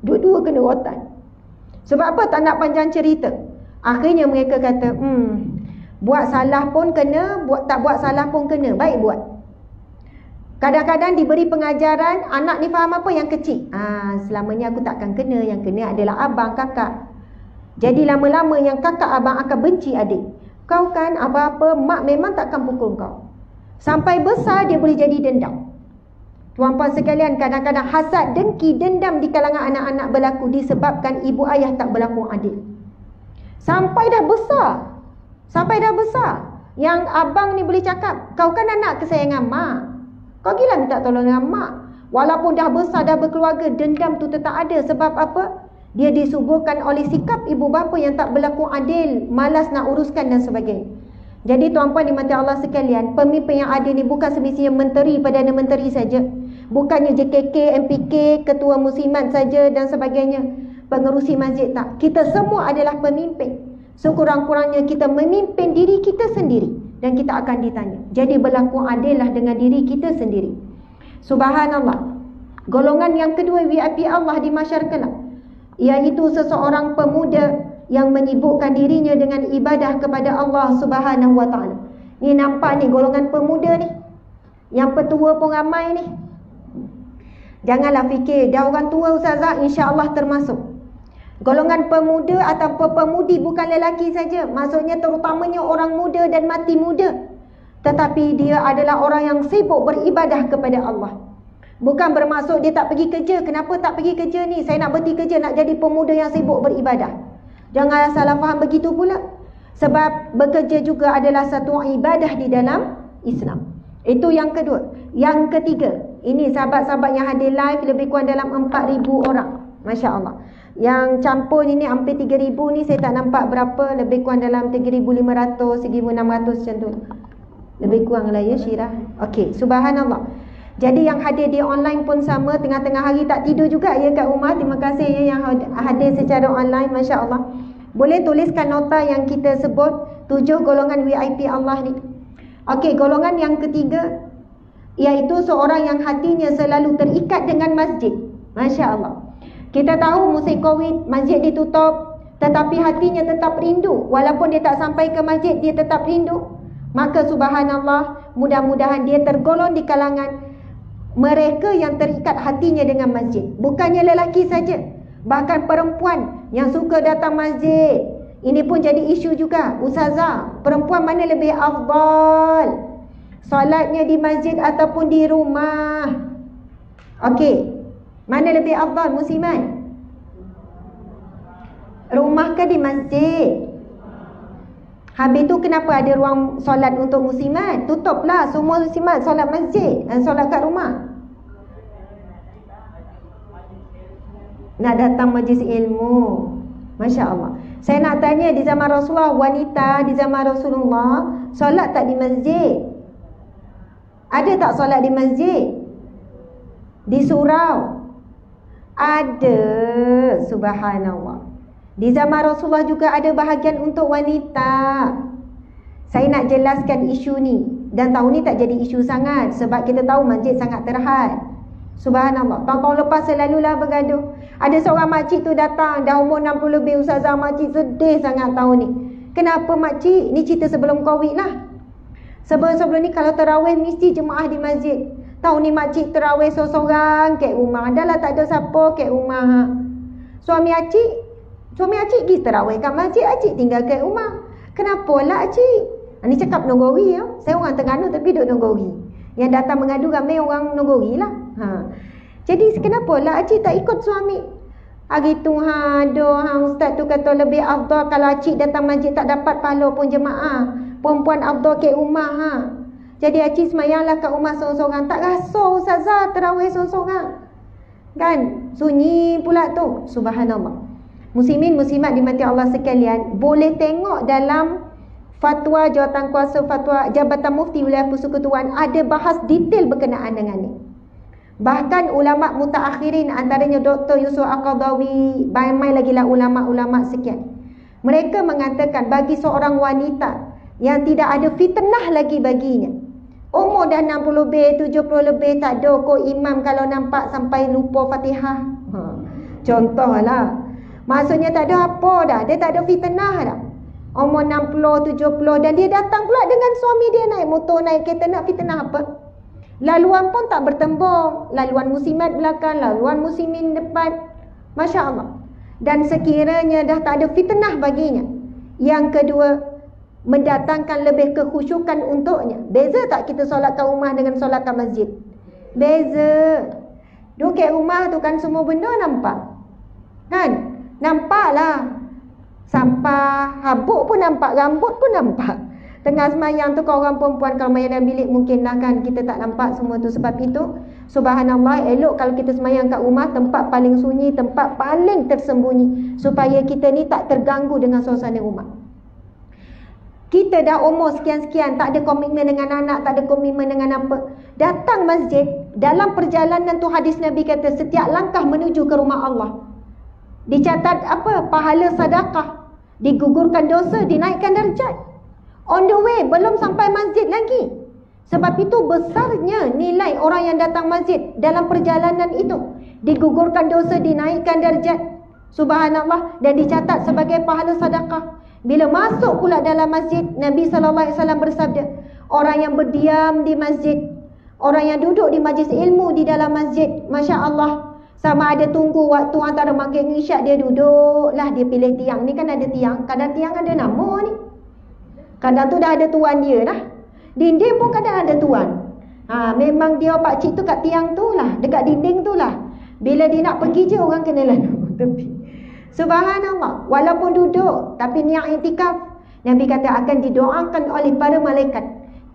Dua-dua kena rotan. Sebab apa? Tak nak panjang cerita. Akhirnya mereka kata, buat salah pun kena, tak buat salah pun kena. Baik buat. Kadang-kadang diberi pengajaran, anak ni faham apa? Yang kecil. Selamanya aku takkan kena. Yang kena adalah abang, kakak. Jadi lama-lama yang kakak abang akan benci adik. Kau kan apa-apa, mak memang takkan pukul kau. Sampai besar dia boleh jadi dendam. Tuan-puan sekalian, kadang-kadang hasad, dengki, dendam di kalangan anak-anak berlaku disebabkan ibu ayah tak berlaku adil. Sampai dah besar. Yang abang ni boleh cakap, kau kan anak kesayangan mak. Kau gila minta tolong dengan mak. Walaupun dah besar, dah berkeluarga, dendam tu tetap ada. Sebab apa? Dia disuburkan oleh sikap ibu bapa yang tak berlaku adil, malas nak uruskan dan sebagainya. Jadi tuan-puan di mata Allah sekalian, pemimpin yang adil ni bukan semestinya menteri, Perdana Menteri saja. Bukannya JKK, MPK, ketua muslimat saja dan sebagainya, pengerusi masjid, tak. Kita semua adalah pemimpin. Sekurang-kurangnya kita memimpin diri kita sendiri dan kita akan ditanya. Jadi berlaku adillah dengan diri kita sendiri. Subhanallah. Golongan yang kedua VIP Allah di mahsyar kelak, iaitu seseorang pemuda yang menyibukkan dirinya dengan ibadah kepada Allah Subhanahu wa taala. Ni nampak ni golongan pemuda ni. Yang petua pun ramai ni. Janganlah fikir dah orang tua ustazah, insya-Allah termasuk. Golongan pemuda atau pemudi bukan lelaki saja. Maksudnya terutamanya orang muda dan mati muda. Tetapi dia adalah orang yang sibuk beribadah kepada Allah. Bukan bermaksud dia tak pergi kerja. Kenapa tak pergi kerja ni? Saya nak berhenti kerja, nak jadi pemuda yang sibuk beribadah. Jangan salah faham begitu pula. Sebab bekerja juga adalah satu ibadah di dalam Islam. Itu yang kedua. Yang ketiga, ini sahabat-sahabat yang hadir live lebih kurang dalam 4,000 orang. Masya Allah. Yang campur ini hampir 3,000 ni saya tak nampak berapa. Lebih kurang dalam 3,500, 1,600 macam tu. Lebih kurang lah ya Syirah. Okey, subhanallah. Jadi yang hadir di online pun sama. Tengah-tengah hari tak tidur juga ya kat rumah. Terima kasih ya yang hadir secara online. Masya Allah. Boleh tuliskan nota yang kita sebut 7 golongan VIP Allah ni. Okey, golongan yang ketiga, iaitu seorang yang hatinya selalu terikat dengan masjid. Masya Allah. Kita tahu musim Covid, masjid ditutup, tetapi hatinya tetap rindu. Walaupun dia tak sampai ke masjid, dia tetap rindu. Maka subhanallah, mudah-mudahan dia tergolong di kalangan mereka yang terikat hatinya dengan masjid. Bukannya lelaki saja, bahkan perempuan yang suka datang masjid. Ini pun jadi isu juga. Ustazah, perempuan mana lebih afdal? Solatnya di masjid ataupun di rumah? Okey, mana lebih afdal muslimat? Rumah ke di masjid? Habis tu kenapa ada ruang solat untuk muslimat? Tutuplah semua muslimat solat masjid dan solat kat rumah. Nak datang majlis ilmu. Masya Allah. Saya nak tanya, di zaman Rasulullah, wanita di zaman Rasulullah solat tak di masjid? Ada tak solat di masjid? Di surau? Ada. Subhanallah. Di zaman Rasulullah juga ada bahagian untuk wanita. Saya nak jelaskan isu ni. Dan tahun ni tak jadi isu sangat, sebab kita tahu masjid sangat terhad. Subhanallah. Tahun-tahun lepas selalulah bergaduh. Ada seorang makcik tu datang, dah umur 60 lebih, ustazah, makcik sedih sangat tahun ni. Kenapa makcik? Ni cerita sebelum Covid lah. Sebelum ni kalau tarawih mesti jemaah di masjid. Tahun ni makcik tarawih seorang-seorang kat rumah. Dah lah tak ada siapa kat rumah. Suami acik pergi tarawih kat masjid, acik tinggal kat rumah. Kenapa lah acik? Ni cakap Nogori ya. Saya orang Terengganu tapi duduk Nogori. Yang datang mengadu ramai orang Nogori lah. Jadi kenapa lah acik tak ikut suami? Hari tu ustaz tu kata lebih afdal kalau acik datang masjid tak dapat pahala pun jemaah. Perempuan afdal kat rumah. Jadi acik semayanglah kat rumah seorang-seorang. Tak rasa ustazah tarawih seorang-seorang. Kan? Sunyi pula tu. Subhanallah. Muslimin muslimat dimati Allah sekalian, boleh tengok dalam fatwa Jawatankuasa Fatwa Jabatan Mufti Wilayah Persekutuan ada bahas detail berkenaan dengan ni. Bahkan ulama mutaakhirin, antaranya Dr. Yusuf Al-Qadawi, ramai lagi lah ulama-ulama sekian, mereka mengatakan bagi seorang wanita yang tidak ada fitnah lagi baginya, umur dah 60 lebih, 70 lebih, tak ada kok imam kalau nampak sampai lupa Fatihah, contohlah. Maksudnya tak ada apa dah, dia tak ada fitnah dah, umur 60, 70, dan dia datang pula dengan suami dia naik motor, naik kereta, nak fitnah apa? Laluan pun tak bertembung, laluan muslimat belakang, laluan muslimin depan, Masya Allah. Dan sekiranya dah tak ada fitnah baginya, yang kedua, mendatangkan lebih kekhusyukan untuknya. Beza tak kita solat kat rumah dengan solat kat masjid? Beza. Duduk kat rumah tu kan semua benda nampak, kan? Nampaklah, sampah, habuk pun nampak, rambut pun nampak. Tengah semayang tu kau orang perempuan kalau main dalam bilik mungkinlah kan kita tak nampak semua tu. Sebab itu subhanallah, elok kalau kita semayang kat rumah, tempat paling sunyi, tempat paling tersembunyi, supaya kita ni tak terganggu dengan suasana rumah. Kita dah umur sekian-sekian, tak ada komitmen dengan anak, tak ada komitmen dengan apa, datang masjid, dalam perjalanan tu hadis Nabi kata setiap langkah menuju ke rumah Allah dicatat apa? Pahala sedekah, digugurkan dosa, dinaikkan darjat. On the way, belum sampai masjid lagi. Sebab itu besarnya nilai orang yang datang masjid dalam perjalanan itu, digugurkan dosa, dinaikkan darjat, subhanallah, dan dicatat sebagai pahala sedekah. Bila masuk pula dalam masjid, Nabi SAW bersabda, orang yang berdiam di masjid, orang yang duduk di majlis ilmu di dalam masjid, Masya Allah, sama ada tunggu waktu antara maghrib dan isyak, dia duduklah, dia pilih tiang. Ni kan ada tiang, kadang tiang ada nama ni, kadang tu dah ada tuan dia dah. Dinding pun kadang ada tuan. Memang dia pakcik tu kat tiang tu lah, dekat dinding tu lah. Bila dia nak pergi je orang kena lalu tepi. Subhanallah, walaupun duduk tapi niat iktikaf, Nabi kata akan didoakan oleh para malaikat.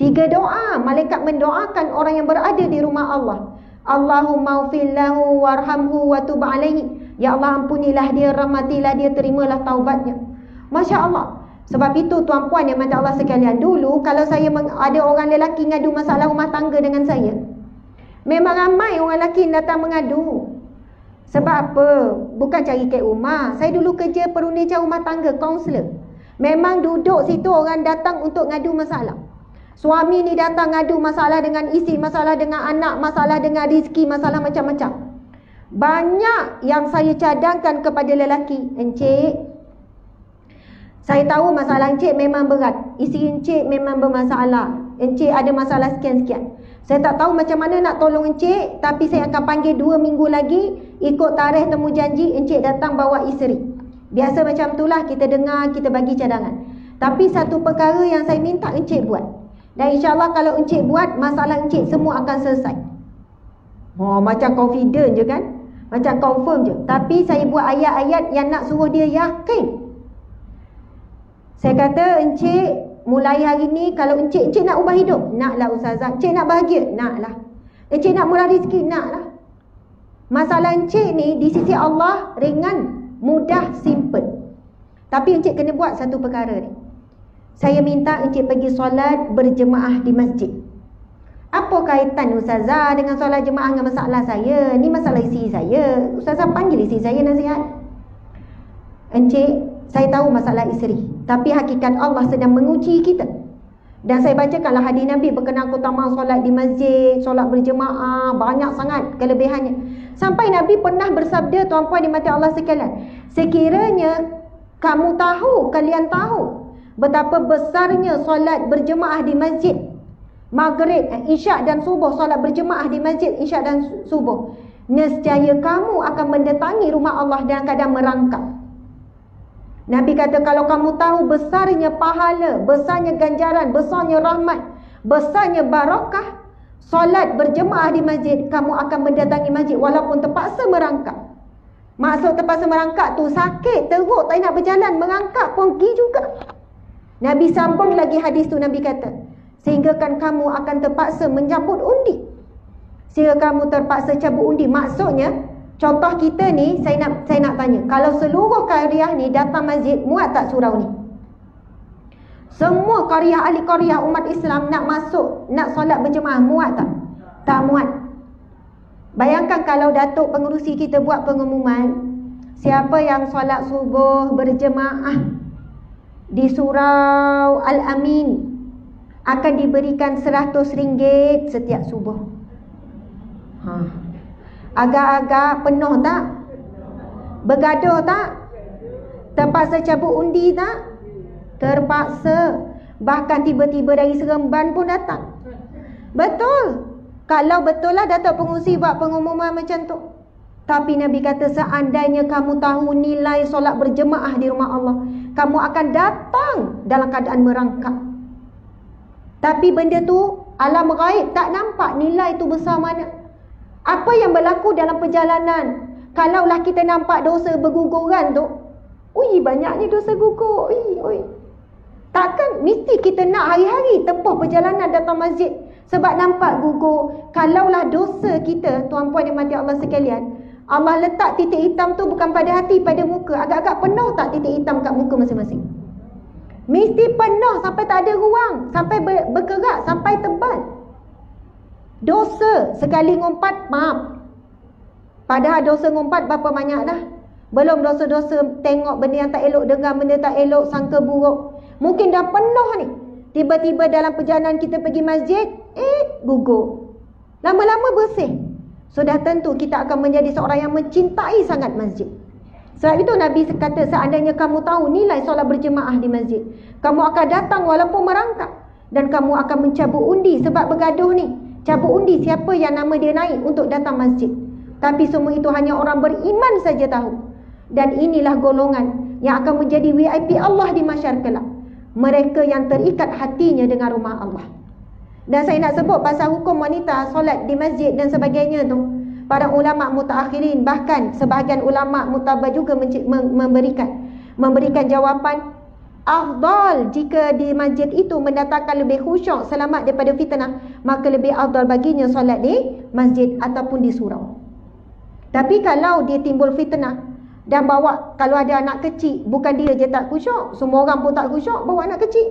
3 doa malaikat mendoakan orang yang berada di rumah Allah. Allahumma ufillahu warhamhu wa tub alaihi. Ya Allah, ampunilah dia, rahmatilah dia, terimalah taubatnya. Masya Allah. Sebab itu tuan-puan yang mata Allah sekalian, dulu kalau saya ada orang lelaki ngadu masalah rumah tangga dengan saya, memang ramai orang lelaki datang mengadu. Sebab apa? Bukan cari kat rumah. Saya dulu kerja perundingan rumah tangga, kaunselor. Memang duduk situ orang datang untuk ngadu masalah. Suami ni datang ngadu masalah dengan isteri, masalah dengan anak, masalah dengan rezeki, masalah macam-macam. Banyak yang saya cadangkan kepada lelaki, encik, saya tahu masalah encik memang berat, isteri encik memang bermasalah, encik ada masalah sekian-sekian. Saya tak tahu macam mana nak tolong encik, tapi saya akan panggil 2 minggu lagi, ikut tarikh temu janji, encik datang bawa isteri. Biasa macam itulah, kita dengar, kita bagi cadangan. Tapi satu perkara yang saya minta encik buat, dan insyaAllah kalau encik buat, masalah encik semua akan selesai. Macam confident je kan, macam confirm je. Tapi saya buat ayat-ayat yang nak suruh dia yakin. Saya kata, encik mulai hari ni, kalau encik nak ubah hidup, naklah ustazah. Encik nak bahagia, naklah. Encik nak murah rezeki, naklah. Masalah encik ni di sisi Allah ringan, mudah, simple. Tapi encik kena buat satu perkara ni. Saya minta encik pergi solat berjemaah di masjid. Apa kaitan ustazah dengan solat jemaah dengan masalah saya? Ni masalah isteri saya. Ustazah panggil isteri saya nasihat. Encik, saya tahu masalah isteri, tapi hakikat Allah sedang menguji kita. Dan saya bacakanlah hadis Nabi berkenaan keutamaan solat di masjid, solat berjemaah, banyak sangat kelebihannya. Sampai Nabi pernah bersabda, tuan-puan di mata Allah sekalian, sekiranya kalian tahu betapa besarnya solat berjemaah di masjid, maghrib, isyak dan subuh, solat berjemaah di masjid, isyak dan subuh, nescaya kamu akan mendatangi rumah Allah dalam keadaan merangkak. Nabi kata, kalau kamu tahu besarnya pahala, besarnya ganjaran, besarnya rahmat, besarnya barakah solat berjemaah di masjid, kamu akan mendatangi masjid walaupun terpaksa merangkak. Maksud terpaksa merangkak tu sakit, teruk, tak nak berjalan, merangkak pun pergi juga. Nabi sambung lagi hadis tu, Nabi kata, sehingga kan kamu akan terpaksa mencabut undi. Sehingga kamu terpaksa cabut undi. Maksudnya Contoh kita ni, saya nak tanya, kalau seluruh qaryah ni datang masjid, muat tak surau ni? Semua qaryah, ahli qaryah umat Islam nak masuk, nak solat berjemaah, muat tak? Tak muat. Bayangkan kalau Datuk pengerusi kita buat pengumuman, siapa yang solat subuh berjemaah di surau Al-Amin akan diberikan RM100 setiap subuh. Agak-agak penuh tak? Bergaduh tak? Terpaksa cabut undi tak? Terpaksa. Bahkan tiba-tiba dari Seremban pun datang. Betul. Kalau betul lah Datuk Pengurusi buat pengumuman macam tu. Tapi Nabi kata, seandainya kamu tahu nilai solat berjemaah di rumah Allah, kamu akan datang dalam keadaan merangkak. Tapi benda tu alam gaib, tak nampak nilai tu besar mana. Apa yang berlaku dalam perjalanan, kalaulah kita nampak dosa berguguran tu, ui banyaknya dosa gugur, ui. Takkan mesti kita nak hari-hari tempuh perjalanan datang masjid sebab nampak gugur. Kalaulah dosa kita, tuan-puan dan mati Allah sekalian, Allah letak titik hitam tu bukan pada hati, pada muka. Agak-agak penuh tak titik hitam kat muka masing-masing? Mesti penuh sampai tak ada ruang, sampai berkerak, sampai tebal. Dosa sekali ngumpat, maaf. Padahal dosa ngumpat berapa banyak dah. Belum dosa-dosa tengok benda yang tak elok, dengar benda tak elok, sangka buruk. Mungkin dah penuh ni. Tiba-tiba dalam perjalanan kita pergi masjid, gugur. Lama-lama bersih. Sudah tentu kita akan menjadi seorang yang mencintai sangat masjid. Sebab itu Nabi kata, seandainya kamu tahu nilai solat berjemaah di masjid, kamu akan datang walaupun merangkak. Dan kamu akan mencabut undi. Sebab bergaduh ni, cabut undi siapa yang nama dia naik untuk datang masjid. Tapi semua itu hanya orang beriman saja tahu. Dan inilah golongan yang akan menjadi VIP Allah di mahsyar kelak. Mereka yang terikat hatinya dengan rumah Allah. Dan saya nak sebut pasal hukum wanita solat di masjid dan sebagainya tu. Para ulama mutaakhirin, bahkan sebahagian ulama mutabar juga memberikan jawapan, afdal jika di masjid itu mendatangkan lebih khusyuk, selamat daripada fitnah, maka lebih afdal baginya solat di masjid ataupun di surau. Tapi kalau dia timbul fitnah dan bawa, kalau ada anak kecil, bukan dia je tak khusyuk, semua orang pun tak khusyuk, bawa anak kecil,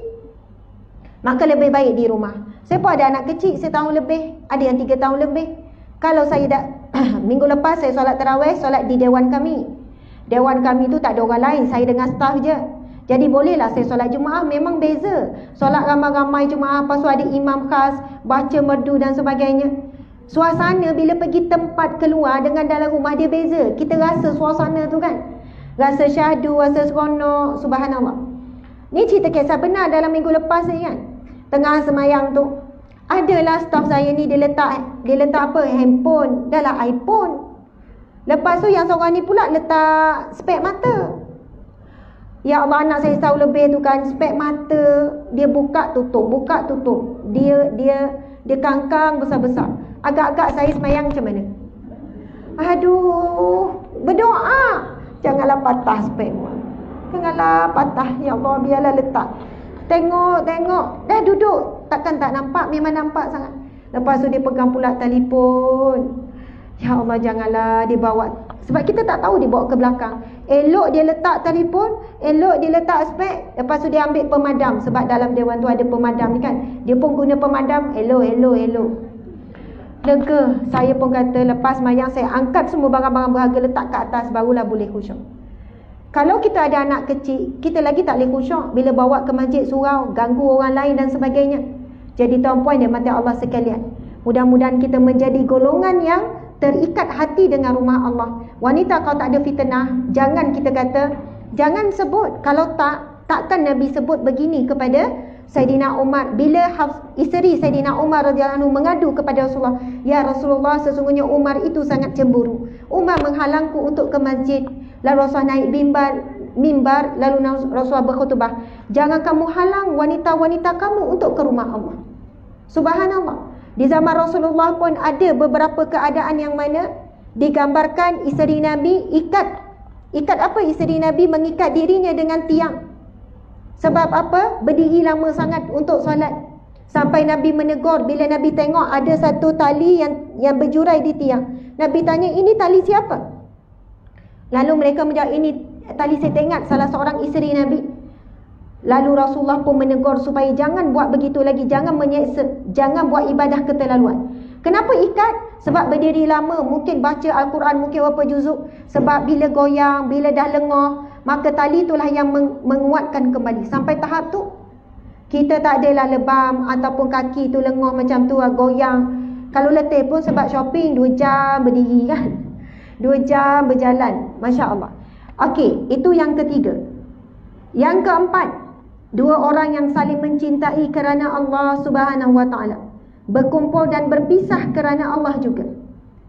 maka lebih baik di rumah. Saya pun ada anak kecil setahun lebih, ada yang 3 tahun lebih. Kalau saya dah minggu lepas saya solat tarawih, solat di dewan kami. Dewan kami tu tak ada orang lain, saya dengan staf je. Jadi bolehlah saya solat Jumaat. Memang beza solat ramai-ramai Jumaat, lepas tu ada imam khas, baca merdu dan sebagainya. Suasana bila pergi tempat keluar dengan dalam rumah dia beza. Kita rasa suasana tu kan, rasa syahdu, rasa seronok. Subhanallah. Ni cerita kisah benar dalam minggu lepas ni kan. Tengah semayang tu, adalah staf saya ni, dia letak apa, handphone, dah lah iPhone. Lepas tu yang seorang ni pula letak spek mata. Ya Allah, anak saya setahun lebih tu kan, spek mata dia buka tutup. Dia kangkang besar-besar. Agak-agak saya semayang macam mana? Aduh, berdoa, janganlah patah spek. Janganlah patah, ya Allah, biarlah letak. Tengok, dah duduk, takkan tak nampak, memang nampak sangat. Lepas tu dia pegang pula telefon. Ya Allah, janganlah dia bawa. Sebab kita tak tahu dia bawa ke belakang. Elok dia letak telefon, elok dia letak spek. Lepas tu dia ambil pemadam. Sebab dalam dewan tu ada pemadam ni kan. Dia pun guna pemadam. Elok. Lega. Saya pun kata lepas mayang saya angkat semua barang-barang berharga, letak ke atas, barulah boleh khusyuk. Kalau kita ada anak kecil, kita lagi tak boleh khusyuk bila bawa ke masjid surau, ganggu orang lain dan sebagainya. Jadi tuan-puan dan mati Allah sekalian, mudah-mudahan kita menjadi golongan yang terikat hati dengan rumah Allah. Wanita kalau tak ada fitnah, jangan kita kata, jangan sebut. Kalau takkan Nabi sebut begini kepada Saidina Umar. Bila isteri Saidina Umar radhiyallahu anhu mengadu kepada Rasulullah, ya Rasulullah, sesungguhnya Umar itu sangat cemburu. Umar menghalangku untuk ke masjid. Lalu Rasulullah naik mimbar, lalu Rasulullah berkhutbah, jangan kamu halang wanita-wanita kamu untuk ke rumah Allah. Subhanallah. Di zaman Rasulullah pun ada beberapa keadaan yang mana digambarkan isteri Nabi ikat apa? Isteri Nabi mengikat dirinya dengan tiang. Sebab apa? Berdiri lama sangat untuk solat. Sampai Nabi menegur bila Nabi tengok ada satu tali yang berjurai di tiang. Nabi tanya, ini tali siapa? Lalu mereka menjawab, ini tali setengat salah seorang isteri Nabi. Lalu Rasulullah pun menegur supaya jangan buat begitu lagi, jangan menyeksa, jangan buat ibadah keterlaluan. Kenapa ikat? Sebab berdiri lama, mungkin baca Al-Quran, mungkin berapa juzuk. Sebab bila goyang, bila dah lengah, maka tali itulah yang menguatkan kembali. Sampai tahap tu kita tak adalah lebam ataupun kaki tu lengah macam tu, goyang. Kalau letih pun sebab shopping 2 jam berdiri kan, 2 jam berjalan, Masya Allah. Okey, itu yang ketiga. Yang keempat, 2 orang yang saling mencintai kerana Allah Subhanahu Wa Taala, berkumpul dan berpisah kerana Allah juga.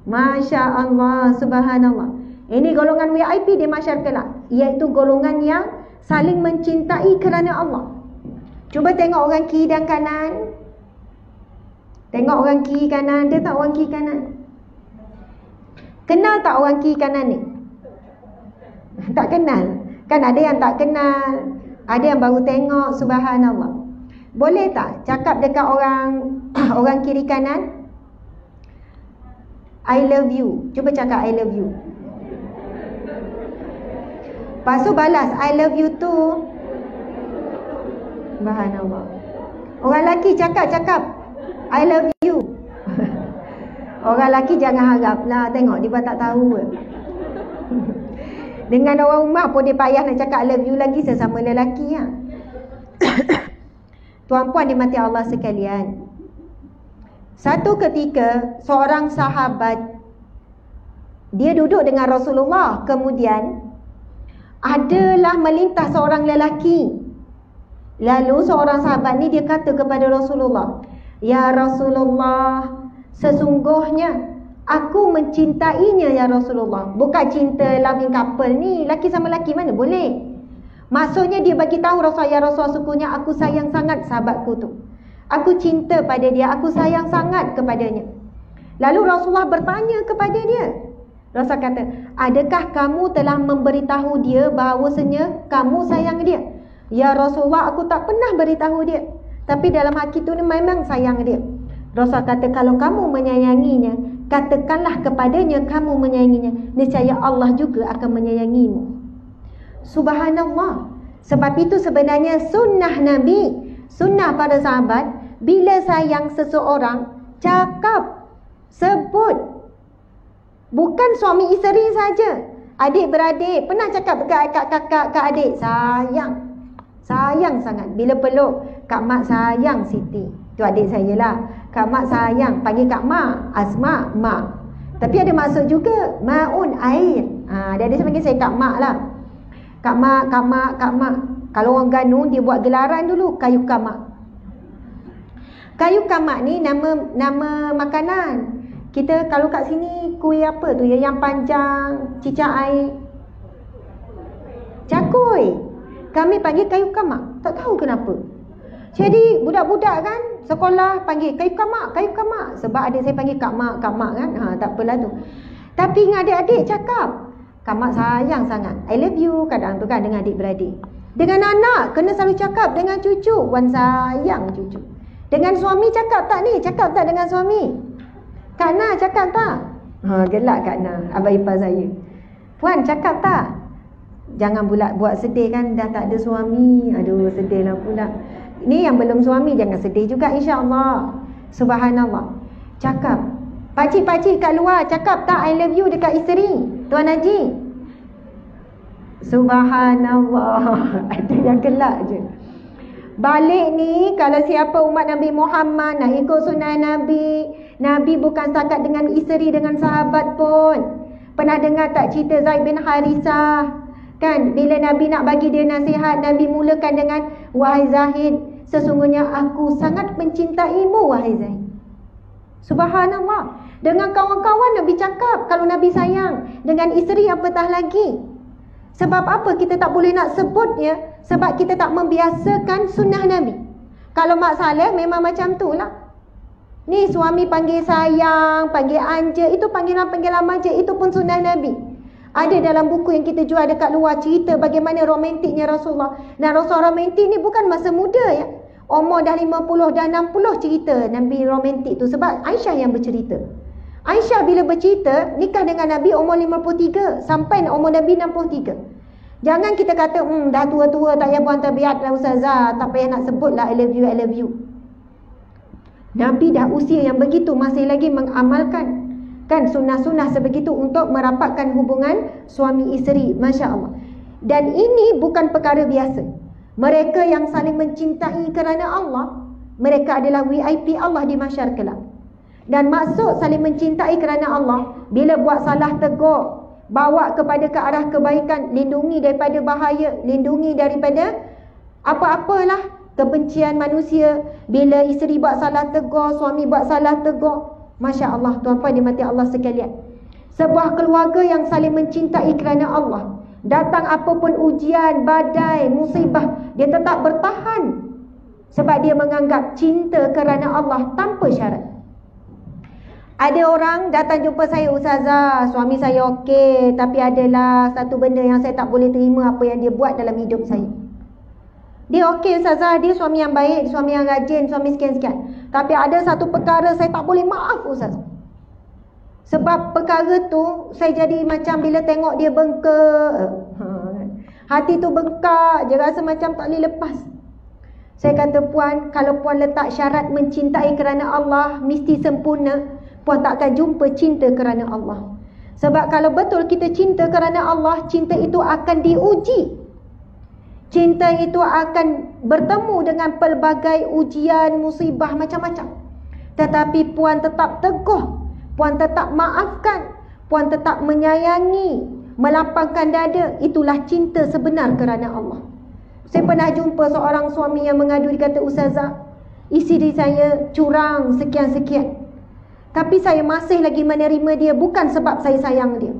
Masya Allah, Subhanallah. Ini golongan VIP di mahsyar kelak, iaitu golongan yang saling mencintai kerana Allah. Cuba tengok orang kiri dan kanan. Tengok orang kiri kanan. Ada tak orang kiri kanan? Kenal tak orang kiri kanan ni? Tak kenal. Kan ada yang tak kenal, ada yang baru tengok. Subhanallah. Boleh tak cakap dekat orang kiri kanan, I love you. Cuba cakap I love you. Lepas tu balas I love you too. Subhanallah. Orang lelaki cakap I love you. Orang lelaki jangan harap lah, tengok dia tak tahu. Dengan orang rumah pun dia payah nak cakap I love you lagi sesama lelaki ya. Tuan-puan dimati Allah sekalian, satu ketika seorang sahabat dia duduk dengan Rasulullah, kemudian adalah melintas seorang lelaki. Lalu seorang sahabat ni dia kata kepada Rasulullah, ya Rasulullah, sesungguhnya aku mencintainya ya Rasulullah. Bukan cinta loving couple ni, laki sama laki mana boleh. Maksudnya dia bagi tahu Rasulullah, ya Rasulullah, sesungguhnya aku sayang sangat sahabatku tu. Aku cinta pada dia, aku sayang sangat kepadanya. Lalu Rasulullah bertanya kepada dia. Rasulullah kata, adakah kamu telah memberitahu dia bahawasanya kamu sayang dia? Ya Rasulullah, aku tak pernah beritahu dia, tapi dalam hati tu memang sayang dia. Rasulullah kata, kalau kamu menyayanginya, katakanlah kepadanya kamu menyayanginya, nescaya Allah juga akan menyayangimu. Subhanallah. Sebab itu sebenarnya sunnah Nabi, sunnah para sahabat, bila sayang seseorang, cakap, sebut. Bukan suami isteri saja, adik-beradik. Pernah cakap dekat kakak, kak adik, sayang. Sayang sangat. Bila peluk, Kak Mak sayang Siti. Tu adik saya lah. Kak Mak sayang. Panggil Kak Mak, Asma, Mak. Tapi ada maksud juga, Ma'un, air. Dia ada panggil saya Kak Mak lah. Kak Mak, Kak Mak, Kak Mak. Kalau orang Ganu, dia buat gelaran dulu, kayu kamak. Kayu kamak ni nama makanan. Kita kalau kat sini, kuih apa tu yang panjang, cicak air, cakui. Kami panggil kayu kamak. Tak tahu kenapa. Jadi budak-budak kan sekolah panggil kayu kamak, kayu kamak. Sebab adik saya panggil Kak Mak kan. Tak apalah tu. Tapi dengan adik-adik cakap, Kak Mak sayang sangat, I love you. Kadang tu kan dengan adik-beradik. Dengan anak kena selalu cakap, dengan cucu, Wan sayang cucu. Dengan suami cakap tak ni? Cakap tak dengan suami? Kak Na cakap tak? Gelak Kak Na, abang ipar saya. Puan cakap tak? Jangan pula buat sedih kan, dah tak ada suami. Aduh, sedih lah pula. Ni yang belum suami jangan sedih juga, insya-Allah. Subhanallah. Cakap. Pakcik-pakcik kat luar cakap tak I love you dekat isteri Tuan Haji? Subhanallah. Ada yang gelak je. Balik ni, kalau siapa umat Nabi Muhammad nak ikut sunnah Nabi, Nabi bukan setakat dengan isteri, dengan sahabat pun. Pernah dengar tak cerita Zaid bin Harisah? Kan bila Nabi nak bagi dia nasihat, Nabi mulakan dengan, wahai Zahid, sesungguhnya aku sangat mencintaimu wahai Zaid. Subhanallah. Dengan kawan-kawan Nabi cakap kalau Nabi sayang, dengan isteri apatah lagi. Sebab apa kita tak boleh nak sebutnya? Sebab kita tak membiasakan sunnah Nabi. Kalau Mak Saleh memang macam tu lah. Ni suami panggil sayang, panggil anja, itu panggilan-panggilan manja, itu pun sunnah Nabi. Ada dalam buku yang kita jual dekat luar cerita bagaimana romantiknya Rasulullah. Dan Rasulullah romantik ni bukan masa muda ya. Umur dah 50, dah 60 cerita Nabi romantik tu. Sebab Aisyah yang bercerita. Aisyah bila bercerita, nikah dengan Nabi umur 53 sampai umur Nabi 63. Jangan kita kata, dah tua-tua tak payah buang tabiat lah ustazah, tak payah nak sebut lah I love you, I love you. Nabi dah usia yang begitu masih lagi mengamalkan kan sunnah-sunnah sebegitu untuk merapatkan hubungan suami isteri. Masya Allah. Dan ini bukan perkara biasa. Mereka yang saling mencintai kerana Allah, mereka adalah VIP Allah di mahsyar kelak. Dan maksud saling mencintai kerana Allah, bila buat salah tegur, bawa kepada ke arah kebaikan, lindungi daripada bahaya, lindungi daripada apa-apalah kebencian manusia. Bila isteri buat salah tegur, suami buat salah tegur, Masya Allah, tuan-tuan dimati Allah sekalian, sebuah keluarga yang saling mencintai kerana Allah, datang apapun ujian, badai, musibah, dia tetap bertahan. Sebab dia menganggap cinta kerana Allah tanpa syarat. Ada orang datang jumpa saya, ustazah, suami saya okey, tapi adalah satu benda yang saya tak boleh terima, apa yang dia buat dalam hidup saya. Dia okey ustazah, dia suami yang baik, suami yang rajin, suami sekian-sekian, tapi ada satu perkara saya tak boleh maaf ustazah. Sebab perkara tu saya jadi macam bila tengok dia bengkak, hati tu bengkak je, rasa macam tak boleh lepas. Saya kata, puan, kalau puan letak syarat mencintai kerana Allah mesti sempurna, puan tak akan jumpa cinta kerana Allah. Sebab kalau betul kita cinta kerana Allah, cinta itu akan diuji. Cinta itu akan bertemu dengan pelbagai ujian, musibah, macam-macam. Tetapi puan tetap teguh, puan tetap maafkan, puan tetap menyayangi, melapangkan dada. Itulah cinta sebenar kerana Allah. Saya pernah jumpa seorang suami yang mengadu, dia kata, ustazah, isteri saya curang sekian-sekian, tapi saya masih lagi menerima dia, bukan sebab saya sayang dia,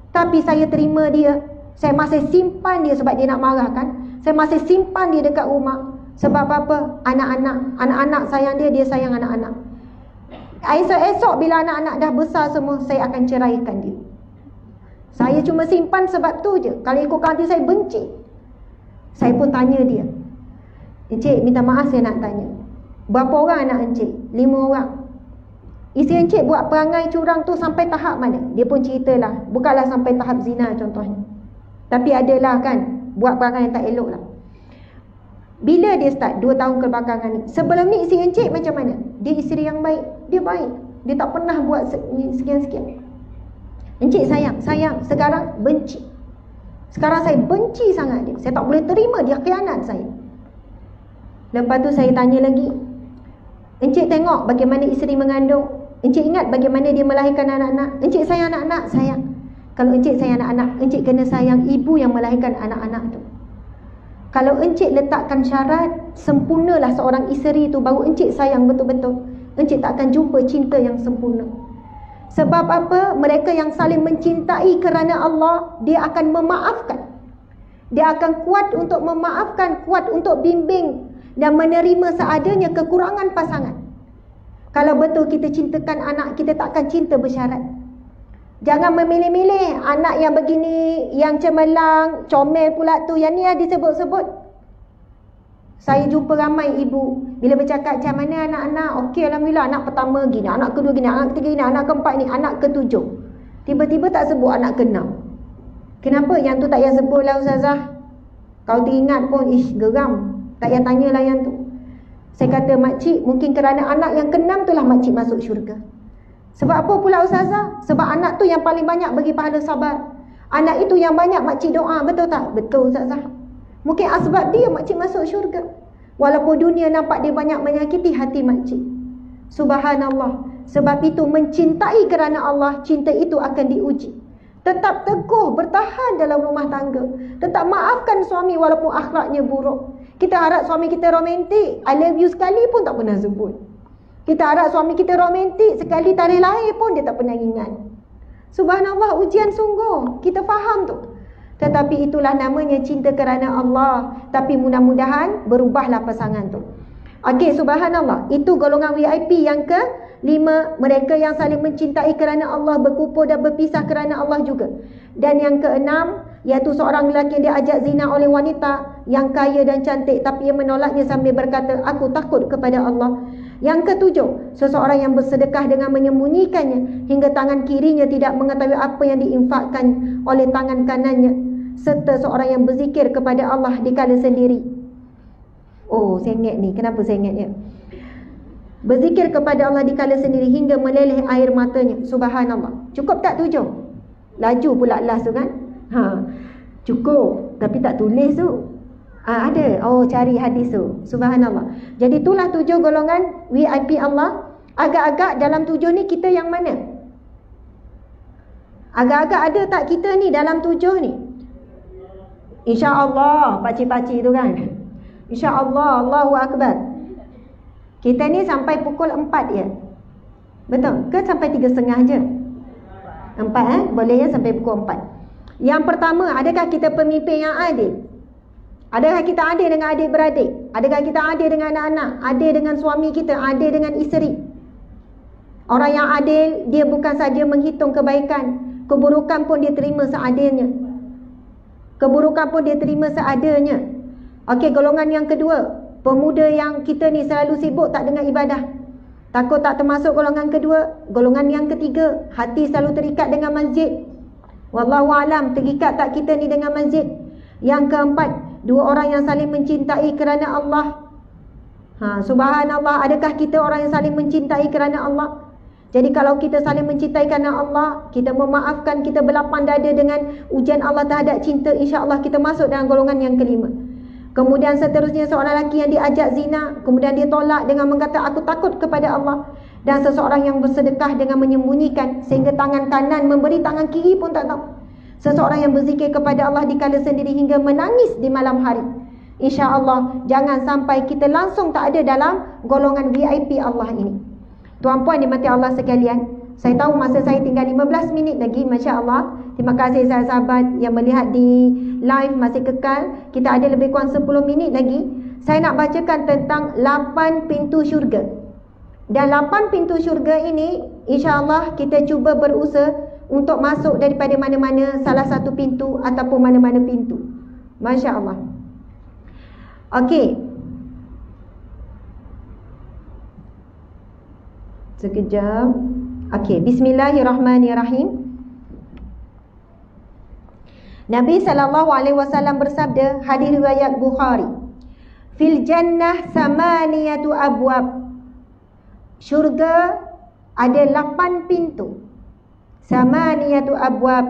tapi saya terima dia. Saya masih simpan dia sebab dia nak marah kan. Saya masih simpan dia dekat rumah. Sebab apa? Anak-anak sayang dia, dia sayang anak-anak. Esok-esok bila anak-anak dah besar semua, saya akan ceraikan dia. Saya cuma simpan sebab tu je. Kalau ikutkan hati saya, benci. Saya pun tanya dia, encik, minta maaf saya nak tanya, berapa orang anak encik? 5 orang. Isteri encik buat perangai curang tu sampai tahap mana? Dia pun ceritalah. Bukanlah sampai tahap zina contohnya, tapi adalah kan buat perangai yang tak elok lah. Bila dia start 2 tahun kebelakangan ni, sebelum ni isteri encik macam mana? Dia isteri yang baik, dia baik, dia tak pernah buat sekian-sekian. Encik sayang. Sekarang benci. Sekarang saya benci sangat dia. Saya tak boleh terima dia khianat saya. Lepas tu saya tanya lagi, encik tengok bagaimana isteri mengandung, encik ingat bagaimana dia melahirkan anak-anak. Encik sayang anak-anak? Sayang. Kalau encik sayang anak-anak, encik kena sayang ibu yang melahirkan anak-anak tu. Kalau encik letakkan syarat, sempurnalah seorang isteri tu, baru encik sayang betul-betul, encik tak akan jumpa cinta yang sempurna. Sebab apa? Mereka yang saling mencintai kerana Allah, dia akan memaafkan. Dia akan kuat untuk memaafkan, kuat untuk bimbing dan menerima seadanya kekurangan pasangan. Kalau betul kita cintakan anak, kita tak akan cinta bersyarat. Jangan memilih-milih anak yang begini, yang cemerlang, comel pula tu, yang ni lah disebut-sebut. Saya jumpa ramai ibu, bila bercakap macam mana anak-anak, okey alhamdulillah, anak pertama gini, anak kedua gini, anak ketiga gini, anak keempat ni, anak ketujuh. Tiba-tiba tak sebut anak ke-6. Kenapa? Yang tu tak payah sebut lah ustazah. Kau teringat pun, geram. Tak payah tanyalah yang tu. Saya kata, makcik, mungkin kerana anak yang ke-6 tu lah makcik masuk syurga. Sebab apa pula ustazah? Sebab anak tu yang paling banyak bagi pahala sabar. Anak itu yang banyak makcik doa, betul tak? Betul ustazah. Mungkin sebab dia makcik masuk syurga. Walaupun dunia nampak dia banyak menyakiti hati makcik. Subhanallah. Sebab itu mencintai kerana Allah, cinta itu akan diuji. Tetap teguh, bertahan dalam rumah tangga. Tetap maafkan suami walaupun akhlaknya buruk. Kita harap suami kita romantik, I love you sekali pun tak pernah sebut. Kita harap suami kita romantik, sekali tarikh lahir pun dia tak pernah ingat. Subhanallah, ujian sungguh. Kita faham tu. Tetapi itulah namanya cinta kerana Allah. Tapi mudah-mudahan berubahlah pasangan tu. Okey, subhanallah. Itu golongan VIP yang ke-5. Mereka yang saling mencintai kerana Allah, berkumpul dan berpisah kerana Allah juga. Dan yang ke-6, iaitu seorang lelaki yang diajak zina oleh wanita yang kaya dan cantik, tapi ia menolaknya sambil berkata, aku takut kepada Allah. Yang ketujuh, seseorang yang bersedekah dengan menyembunyikannya hingga tangan kirinya tidak mengetahui apa yang diinfakkan oleh tangan kanannya, serta seorang yang berzikir kepada Allah dikala sendiri. Oh, saya ingat ni. Kenapa saya ingatnya? Berzikir kepada Allah dikala sendiri hingga meleleh air matanya. Subhanallah. Cukup tak 7? Laju pula last tu kan? Cukup. Tapi tak tulis tu. Ada. Oh, cari hadis tu. Subhanallah. Jadi itulah 7 golongan VIP Allah. Agak-agak dalam 7 ni kita yang mana? Agak-agak ada tak kita ni dalam 7 ni? InsyaAllah. Pakcik-pakcik tu kan? InsyaAllah. Allahu Akbar. Kita ni sampai pukul 4 ya. Betul? Ke sampai 3.30 je? 4 boleh ya, sampai pukul 4. Yang pertama, adakah kita pemimpin yang adil? Adakah kita adil dengan adik-beradik? Adakah kita adil dengan anak-anak? Adil dengan suami kita? Adil dengan isteri? Orang yang adil, dia bukan saja menghitung kebaikan, keburukan pun dia terima seadanya. Keburukan pun dia terima seadanya. Okey, golongan yang kedua, pemuda yang kita ni selalu sibuk tak dengan ibadah. Takut tak termasuk golongan kedua. Golongan yang ketiga, hati selalu terikat dengan masjid. Wallahualam, terikat tak kita ni dengan masjid. Yang keempat, 2 orang yang saling mencintai kerana Allah. Subhanallah, adakah kita orang yang saling mencintai kerana Allah? Jadi kalau kita saling mencintai kerana Allah, kita memaafkan, kita berlapang dada dengan ujian Allah terhadap cinta, insya-Allah kita masuk dalam golongan yang kelima. Kemudian seterusnya, seorang lelaki yang diajak zina, kemudian dia tolak dengan mengata, aku takut kepada Allah. Dan seseorang yang bersedekah dengan menyembunyikan sehingga tangan kanan memberi, tangan kiri pun tak tahu. Seseorang yang berzikir kepada Allah dikala sendiri hingga menangis di malam hari. InsyaAllah jangan sampai kita langsung tak ada dalam golongan VIP Allah ini. Tuan-puan dimati Allah sekalian, saya tahu masa saya tinggal 15 minit lagi, Masya Allah. Terima kasih sahabat-sahabat yang melihat di live masih kekal. Kita ada lebih kurang 10 minit lagi. Saya nak bacakan tentang 8 pintu syurga. Dan 8 pintu syurga ini, insya-Allah kita cuba berusaha untuk masuk daripada mana-mana salah satu pintu ataupun mana-mana pintu. Masya Allah. Okey. Sekejap. Okey, bismillahirrahmanirrahim. Nabi SAW bersabda, hadis riwayat Bukhari, fil jannah samaniyatu abwab. Syurga ada 8 pintu. Samaniyatu abwab.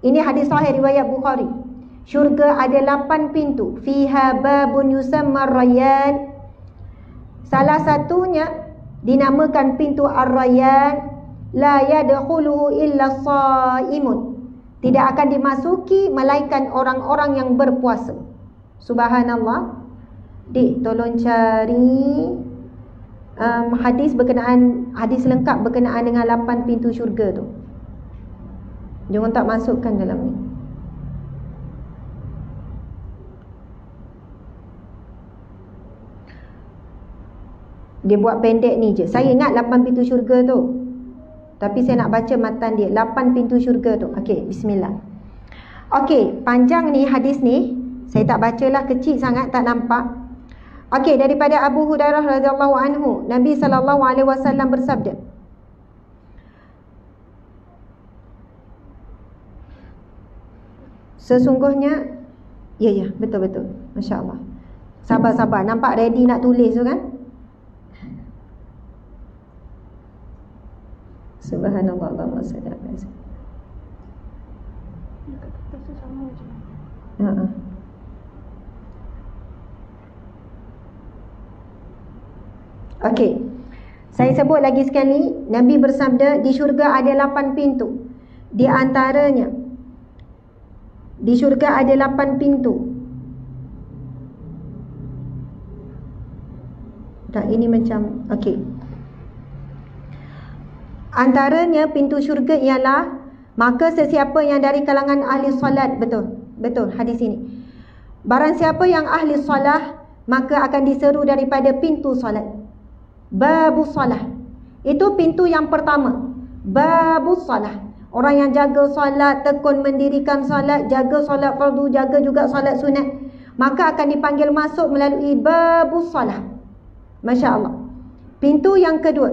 Ini hadis sahih riwayat Bukhari. Syurga ada 8 pintu. Fiha babun yusamma ar-rayyan. Salah satunya dinamakan pintu ar-rayyan. La yadkhuluhu illa shaimun. Tidak akan dimasuki melainkan orang-orang yang berpuasa. Subhanallah. Dik, tolong cari hadis berkenaan, hadis lengkap berkenaan dengan 8 pintu syurga tu. Jangan tak masukkan dalam ni. Dia buat pendek ni je. Saya ingat 8 pintu syurga tu, tapi saya nak baca matan dia. 8 pintu syurga tu. Okey, bismillah. Okey, panjang ni hadis ni. Saya tak bacalah, kecil sangat tak nampak. Okey, daripada Abu Hurairah radhiyallahu anhu, Nabi SAW bersabda, sesungguhnya, ya betul-betul, masya-Allah. Sabar-sabar, nampak ready nak tulis tu kan? Subhanallah, Allahumma salli ala Muhammad. Okey. Saya sebut lagi sekali, Nabi bersabda di syurga ada 8 pintu. Di antaranya, di syurga ada 8 pintu. Tak, ini macam, okey. Antaranya pintu syurga ialah, maka sesiapa yang dari kalangan ahli solat, betul hadis ini. Barang siapa yang ahli solat, maka akan diseru daripada pintu solat. Babus solat. Itu pintu yang pertama. Babus solat. Orang yang jaga solat, tekun mendirikan solat, jaga solat fardu, jaga juga solat sunat, maka akan dipanggil masuk melalui babus solah. Masya Allah. Pintu yang kedua,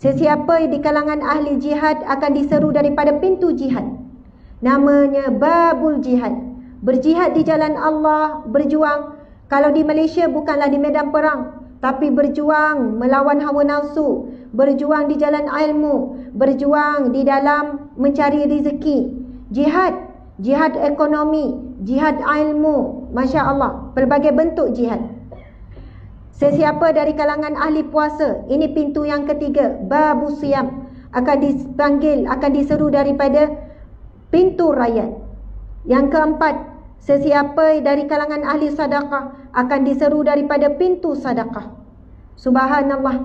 sesiapa di kalangan ahli jihad akan diseru daripada pintu jihad. Namanya babul jihad. Berjihad di jalan Allah, berjuang. Kalau di Malaysia bukanlah di medan perang, tapi berjuang melawan hawa nafsu, berjuang di jalan ilmu, berjuang di dalam mencari rezeki. Jihad, jihad ekonomi, jihad ilmu, Masya Allah, pelbagai bentuk jihad. Sesiapa dari kalangan ahli puasa, ini pintu yang ketiga, babu siyam, akan dipanggil, akan diseru daripada pintu rakyat. Yang keempat, sesiapa dari kalangan ahli sedekah akan diseru daripada pintu sedekah. Subhanallah,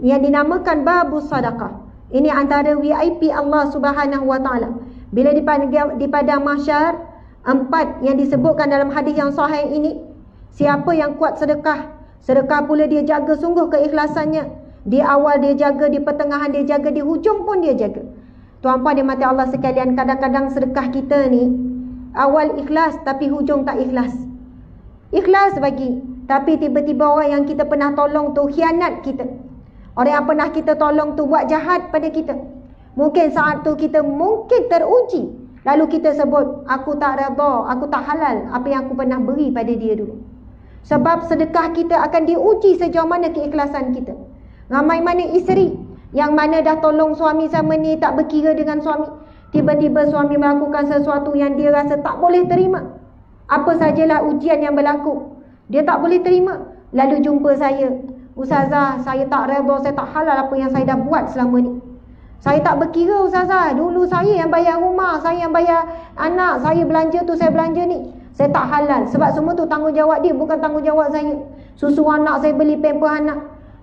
yang dinamakan babu sedekah. Ini antara VIP Allah Subhanahu wa taala. Bila di padang mahsyar, 4 yang disebutkan dalam hadis yang sahih ini, siapa yang kuat sedekah, sedekah pula dia jaga sungguh keikhlasannya. Di awal dia jaga, di pertengahan dia jaga, di hujung pun dia jaga. Tuan-puan dimati Allah sekalian, kadang-kadang sedekah kita ni awal ikhlas tapi hujung tak ikhlas. Ikhlas bagi, tapi tiba-tiba orang yang kita pernah tolong tu khianat kita. Orang yang pernah kita tolong tu buat jahat pada kita. Mungkin saat tu kita mungkin teruji, lalu kita sebut, aku tak redha, aku tak halal apa yang aku pernah beri pada dia dulu. Sebab sedekah kita akan diuji sejauh mana keikhlasan kita. Ramai mana isteri yang mana dah tolong suami sama ni, tak berkira dengan suami, tiba-tiba suami melakukan sesuatu yang dia rasa tak boleh terima. Apa sajalah ujian yang berlaku, dia tak boleh terima. Lalu jumpa saya, Ustazah, saya tak redha, saya tak halal apa yang saya dah buat selama ni. Saya tak berkira Ustazah, dulu saya yang bayar rumah, saya yang bayar anak, saya belanja tu, saya belanja ni. Saya tak halal, sebab semua tu tanggungjawab dia, bukan tanggungjawab saya. Susu anak saya beli, pamper anak.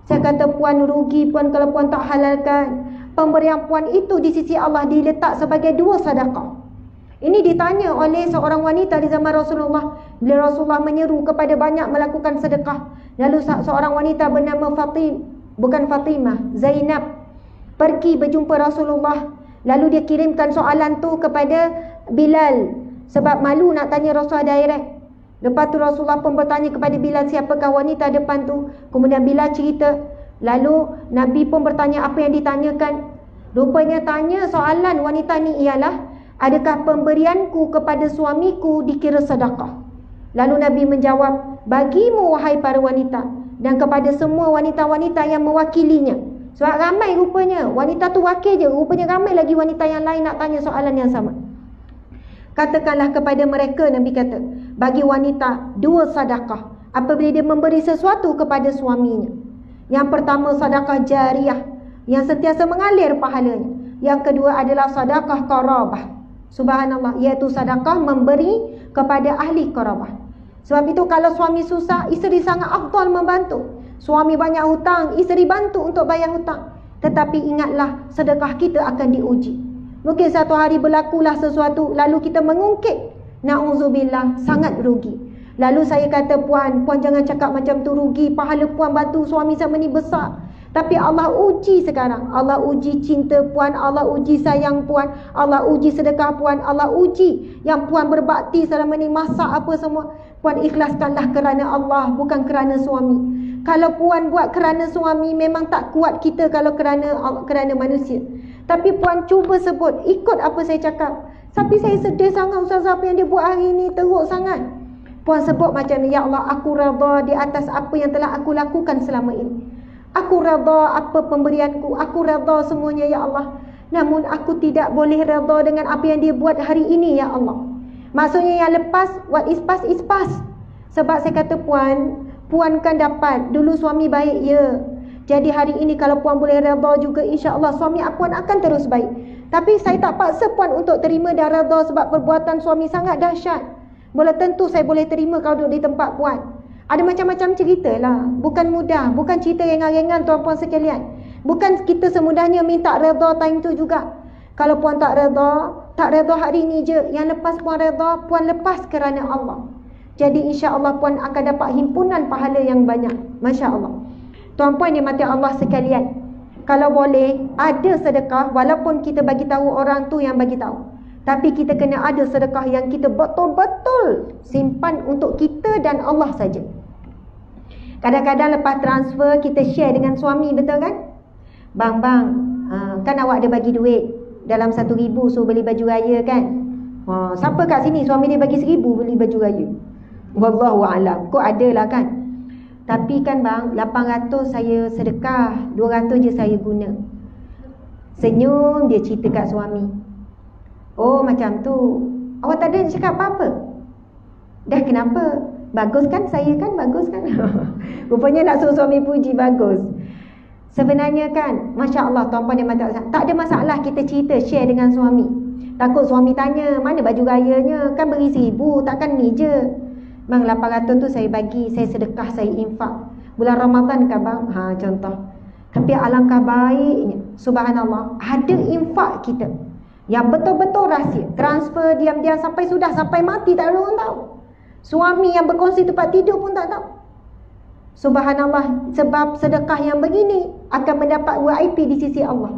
Saya kata, puan rugi puan kalau puan tak halalkan. Pemberian puan itu di sisi Allah diletak sebagai 2 sedekah. Ini ditanya oleh seorang wanita di zaman Rasulullah. Bila Rasulullah menyeru kepada banyak melakukan sedekah, lalu seorang wanita bernama Fatimah, Zainab, pergi berjumpa Rasulullah. Lalu dia kirimkan soalan tu kepada Bilal, sebab malu nak tanya Rasulullah direct. Lepas tu Rasulullah pun bertanya kepada Bilal, siapakah wanita depan tu. Kemudian Bilal cerita. Lalu Nabi pun bertanya apa yang ditanyakan. Rupanya tanya soalan wanita ni ialah, adakah pemberianku kepada suamiku dikira sedekah? Lalu Nabi menjawab, bagimu wahai para wanita, dan kepada semua wanita-wanita yang mewakilinya. Sebab ramai rupanya, wanita tu wakil je, rupanya ramai lagi wanita yang lain nak tanya soalan yang sama. Katakanlah kepada mereka, Nabi kata, bagi wanita 2 sedekah apabila dia memberi sesuatu kepada suaminya. Yang pertama sedekah jariah, yang sentiasa mengalir pahalanya. Yang kedua adalah sedekah qarabah. Subhanallah, iaitu sedekah memberi kepada ahli qarabah. Sebab itu kalau suami susah, isteri sangat afdal membantu. Suami banyak hutang, isteri bantu untuk bayar hutang. Tetapi ingatlah, sedekah kita akan diuji. Mungkin satu hari berlakulah sesuatu, lalu kita mengungkit, na'udzubillah, sangat rugi. Lalu saya kata, puan jangan cakap macam tu, rugi. Pahala puan bantu suami sama ni besar. Tapi Allah uji sekarang. Allah uji cinta puan, Allah uji sayang puan, Allah uji sedekah puan, Allah uji yang puan berbakti selama ni, masak apa semua. Puan ikhlaskanlah kerana Allah, bukan kerana suami. Kalau puan buat kerana suami, memang tak kuat kita kalau kerana manusia. Tapi puan cuba sebut, ikut apa saya cakap. Tapi saya sedih sangat Ustazah, apa yang dia buat hari ni teruk sangat. Puan sebut macam ni, ya Allah, aku redha di atas apa yang telah aku lakukan selama ini. Aku redha apa pemberianku, aku redha semuanya ya Allah. Namun aku tidak boleh redha dengan apa yang dia buat hari ini ya Allah. Maksudnya yang lepas, what is past is past. Sebab saya kata puan kan dapat, dulu suami baik ya. Jadi hari ini kalau puan boleh redha juga, insya-Allah suami puan akan terus baik. Tapi saya tak paksa puan untuk terima dan redha sebab perbuatan suami sangat dahsyat. Mula tentu saya boleh terima kalau duduk di tempat puan. Ada macam-macam cerita lah, bukan mudah, bukan cerita ringan-ringan tuan-puan sekalian. Bukan kita semudahnya minta redha time tu juga. Kalau puan tak redha hari ini je. Yang lepas puan redha, puan lepas kerana Allah. Jadi insya-Allah puan akan dapat himpunan pahala yang banyak. Masya-Allah. Tuan-puan dimati Allah sekalian, kalau boleh ada sedekah, walaupun kita bagi tahu orang tu yang bagi tahu, tapi kita kena ada sedekah yang kita betul-betul simpan untuk kita dan Allah saja. Kadang-kadang lepas transfer kita share dengan suami, betul kan? Bang, kan awak ada bagi duit dalam 1,000 suruh beli baju raya kan? Siapa kat sini suami dia bagi 1,000 beli baju raya? Wallahu a'lam. Kok ada lah kan? Tapi kan bang, 800 saya sedekah, 200 je saya guna. Senyum dia cerita kat suami. Oh macam tu. Awak tak ada cakap apa-apa? Dah kenapa? Bagus kan saya kan? Bagus kan? Rupanya nak suruh suami puji bagus. Sebenarnya kan, Masya Allah, tuan-puan dan puan-puan, tak ada masalah kita cerita, share dengan suami. Takut suami tanya, mana baju rayanya? Kan beri 1,000, takkan ni je. Bang, 800 tu saya bagi, saya sedekah, saya infak. Bulan Ramadan kan bang? Contoh. Tapi alangkah baiknya, subhanallah, ada infak kita yang betul-betul rahsia. Transfer diam-diam sampai mati, tak ada orang tahu. Suami yang berkongsi tempat tidur pun tak tahu. Subhanallah, sebab sedekah yang begini akan mendapat VIP di sisi Allah.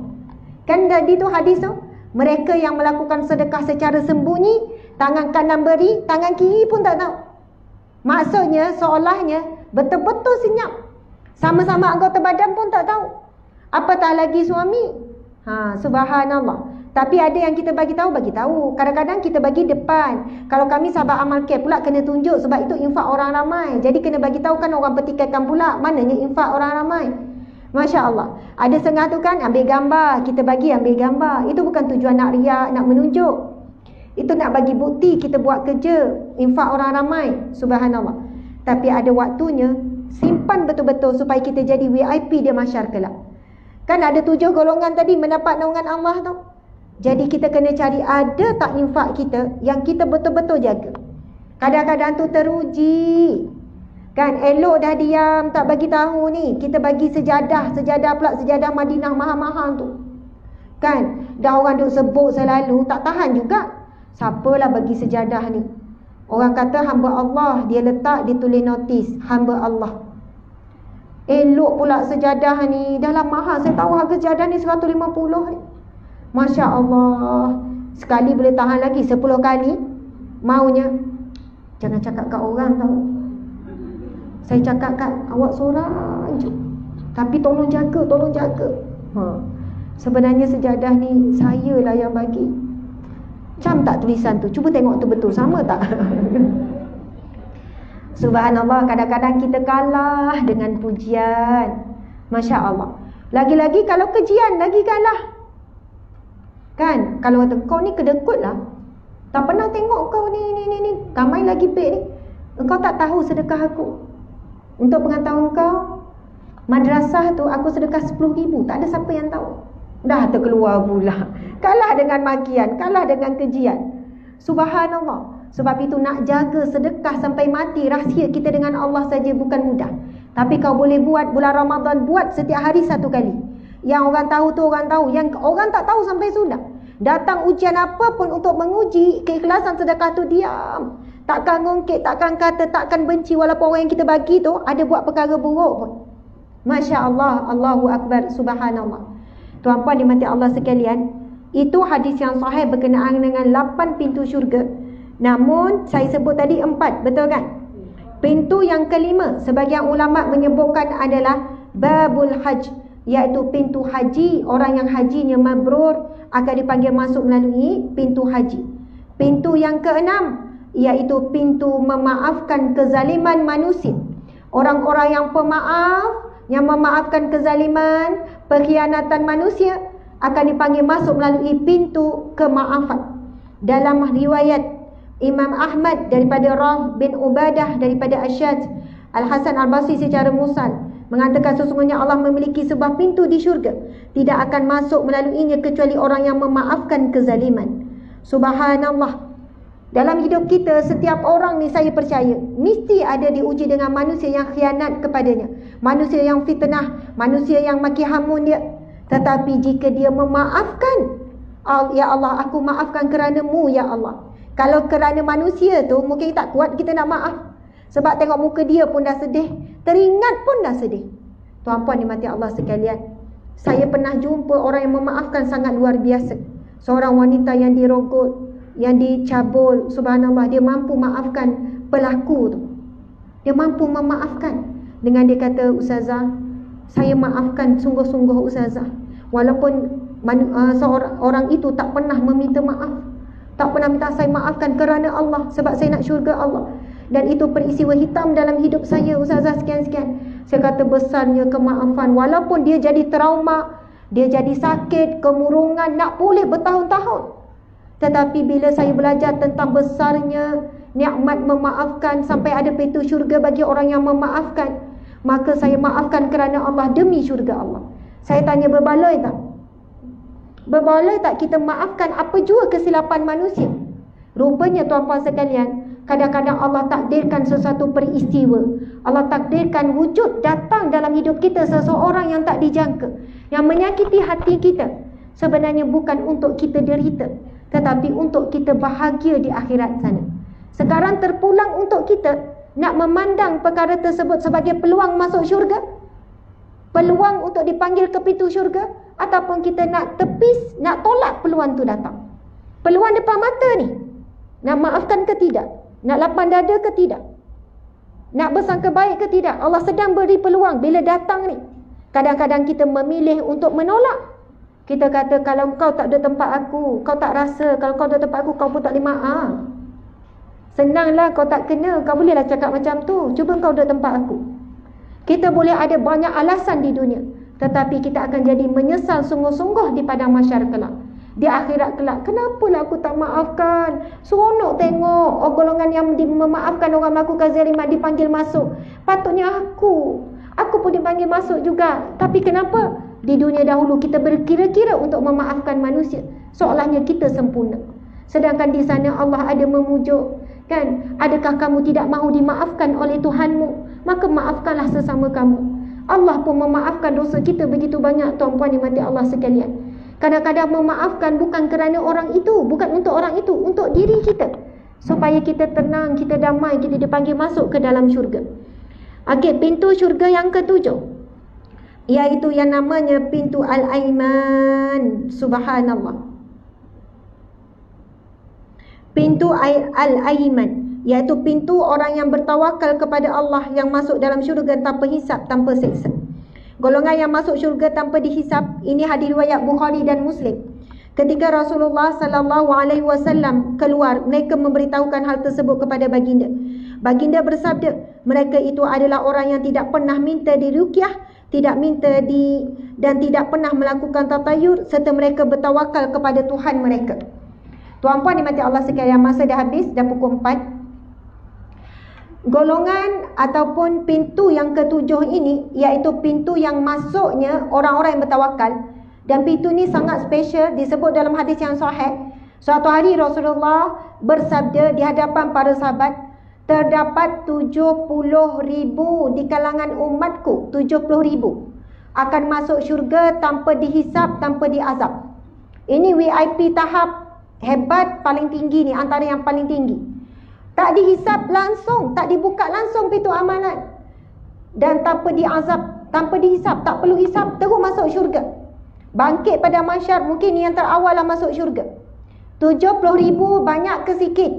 Kan tadi tu hadis tu, mereka yang melakukan sedekah secara sembunyi, tangan kanan beri, tangan kiri pun tak tahu. Maksudnya seolahnya betul-betul senyap. Sama-sama anggota badan pun tak tahu. Apatah lagi suami. Subhanallah. Tapi ada yang kita bagi tahu. Kadang-kadang kita bagi depan. Kalau kami sahabat amal care pula kena tunjuk, sebab itu infak orang ramai. Jadi kena bagi tahu kan, orang petikaikan pula mananya infak orang ramai. Masya Allah. Ada setengah tu kan ambil gambar, kita bagi ambil gambar. Itu bukan tujuan nak riak, nak menunjuk. Itu nak bagi bukti kita buat kerja, infak orang ramai. Subhanallah. Tapi ada waktunya, simpan betul-betul supaya kita jadi VIP dia mahsyar kelak. Kan ada 7 golongan tadi mendapat naungan Allah tu. Jadi kita kena cari ada tak infak kita yang kita betul-betul jaga. Kadang-kadang tu teruji. Kan elok dah diam tak bagi tahu ni. Kita bagi sejadah pula, sejadah Madinah mahal-mahal tu. Kan dah orang duk sebut selalu, tak tahan juga. Siapalah bagi sejadah ni? Orang kata hamba Allah, dia letak, dia tulis notis, hamba Allah. Elok pula sejadah ni, dah lah mahal. Saya tahu harga sejadah ni 150 ni. Masya Allah. Sekali boleh tahan lagi, 10 kali maunya. Jangan cakap kat orang tahu. Saya cakap kat awak seorang je. Tapi tolong jaga. Sebenarnya sejadah ni saya lah yang bagi. Macam tak tulisan tu? Cuba tengok tu betul, sama tak? Subhanallah, kadang-kadang kita kalah dengan pujian. Masya Allah. Lagi-lagi kalau kejian, lagi kalah. Kan? Kalau kata, kau ni kedekut lah. Tak pernah tengok kau ni. Ramai lagi baik ni. Engkau tak tahu sedekah aku. Untuk pengetahuan kau, madrasah tu aku sedekah 10,000. Tak ada siapa yang tahu. Dah terkeluar pula. Kalah dengan makian, kalah dengan kejian. Subhanallah. Sebab itu nak jaga sedekah sampai mati, rahsia kita dengan Allah saja bukan mudah. Tapi kau boleh buat bulan Ramadan, buat setiap hari 1 kali. Yang orang tahu tu orang tahu, yang orang tak tahu sampai sudah. Datang ujian apa pun untuk menguji keikhlasan sedekah tu, diam. Takkan ngungkit, takkan kata, takkan benci, walaupun orang yang kita bagi tu ada buat perkara buruk pun. Masya Allah, Allahu Akbar, subhanallah. Tuan-puan dimati Allah sekalian, itu hadis yang sahih berkenaan dengan 8 pintu syurga. Namun saya sebut tadi 4, betul kan? Pintu yang kelima, sebagian ulama menyebutkan adalah babul hajj, iaitu pintu haji. Orang yang hajinya mabrur akan dipanggil masuk melalui pintu haji. Pintu yang keenam, iaitu pintu memaafkan kezaliman manusia. Orang-orang yang pemaaf, yang memaafkan kezaliman, pengkhianatan manusia, akan dipanggil masuk melalui pintu kemaafan. Dalam riwayat Imam Ahmad daripada Rah bin Ubadah daripada Asyad, Al-Hasan Al-Basri secara mursal mengatakan sesungguhnya Allah memiliki sebuah pintu di syurga, tidak akan masuk melaluinya kecuali orang yang memaafkan kezaliman. Subhanallah. Dalam hidup kita, setiap orang ni saya percaya mesti ada diuji dengan manusia yang khianat kepadanya, manusia yang fitnah, manusia yang maki hamun dia. Tetapi jika dia memaafkan, ya Allah, aku maafkan kerana-Mu ya Allah. Kalau kerana manusia tu mungkin tak kuat kita nak maaf. Sebab tengok muka dia pun dah sedih, teringat pun dah sedih. Tuan-puan dimati Allah sekalian, Saya pernah jumpa orang yang memaafkan sangat luar biasa. Seorang wanita yang dirogot, yang dicabul, subhanallah, dia mampu maafkan pelaku tu. Dia mampu memaafkan. Dengan dia kata, "Ustazah, saya maafkan sungguh-sungguh Ustazah. Walaupun seorang itu tak pernah meminta maaf, tak pernah minta, saya maafkan kerana Allah, sebab saya nak syurga Allah. Dan itu peristiwa hitam dalam hidup saya Ustazah, sekian-sekian." Saya kata, besarnya kemaafan. Walaupun dia jadi trauma, dia jadi sakit, kemurungan, nak pulih bertahun-tahun. Tetapi bila saya belajar tentang besarnya nikmat memaafkan, sampai ada pintu syurga bagi orang yang memaafkan, maka saya maafkan kerana Allah, demi syurga Allah. Saya tanya, berbaloi tak? Berbaloi tak kita maafkan apa jua kesilapan manusia? Rupanya tuan-puan sekalian, kadang-kadang Allah takdirkan sesuatu peristiwa, Allah takdirkan wujud datang dalam hidup kita seseorang yang tak dijangka, yang menyakiti hati kita. Sebenarnya bukan untuk kita derita, tetapi untuk kita bahagia di akhirat sana. Sekarang terpulang untuk kita nak memandang perkara tersebut sebagai peluang masuk syurga, peluang untuk dipanggil ke pintu syurga, ataupun kita nak tepis, nak tolak peluang tu datang. Peluang depan mata ni, nak maafkan ke tidak? Nak lapang dada ke tidak? Nak bersangka baik ke tidak? Allah sedang beri peluang. Bila datang ni, kadang-kadang kita memilih untuk menolak. Kita kata, kalau kau tak ada tempat aku, kau tak rasa, kalau kau ada tempat aku, kau pun tak boleh maaf. Senanglah, kau tak kena, kau bolehlah cakap macam tu. Cuba kau ada tempat aku. Kita boleh ada banyak alasan di dunia, tetapi kita akan jadi menyesal sungguh-sungguh di padang mahsyar kelak, di akhirat kelak. Kenapalah aku tak maafkan? Seronok tengok golongan yang memaafkan orang melakukan zalimat dipanggil masuk. Patutnya aku pun dipanggil masuk juga. Tapi kenapa? Di dunia dahulu kita berkira-kira untuk memaafkan manusia, seolahnya kita sempurna. Sedangkan di sana Allah ada memujuk, kan? Adakah kamu tidak mahu dimaafkan oleh Tuhanmu? Maka maafkanlah sesama kamu. Allah pun memaafkan dosa kita begitu banyak, tuan-puan dimati Allah sekalian. Kadang-kadang memaafkan bukan kerana orang itu, bukan untuk orang itu, untuk diri kita, supaya kita tenang, kita damai, kita dipanggil masuk ke dalam syurga. Okey, pintu syurga yang ketujuh, iaitu yang namanya pintu Al-Aiman. Subhanallah. Pintu Al-Aiman, iaitu pintu orang yang bertawakal kepada Allah, yang masuk dalam syurga tanpa hisab, tanpa seksa. Golongan yang masuk syurga tanpa dihisab, ini hadis riwayat Bukhari dan Muslim. Ketika Rasulullah SAW keluar, mereka memberitahukan hal tersebut kepada baginda. Baginda bersabda, mereka itu adalah orang yang tidak pernah minta diruqyah, tidak minta dan tidak pernah melakukan tatayur, serta mereka bertawakal kepada Tuhan mereka. Tuan-puan dimati Allah sekalian, masa dah habis, dah pukul 4. Golongan ataupun pintu yang ketujuh ini, iaitu pintu yang masuknya orang-orang yang bertawakal. Dan pintu ni sangat special, disebut dalam hadis yang sahih. Suatu hari Rasulullah bersabda di hadapan para sahabat, terdapat 70,000 di kalangan umatku, 70,000 akan masuk syurga tanpa dihisab, tanpa diazab. Ini VIP tahap hebat paling tinggi ni, antara yang paling tinggi. Tak dihisab langsung, tak dibuka langsung pintu amalan, dan tanpa diazab, tanpa dihisab, tak perlu hisab, terus masuk syurga. Bangkit pada mahsyar, mungkin yang terawal lah masuk syurga. 70,000 banyak ke sikit?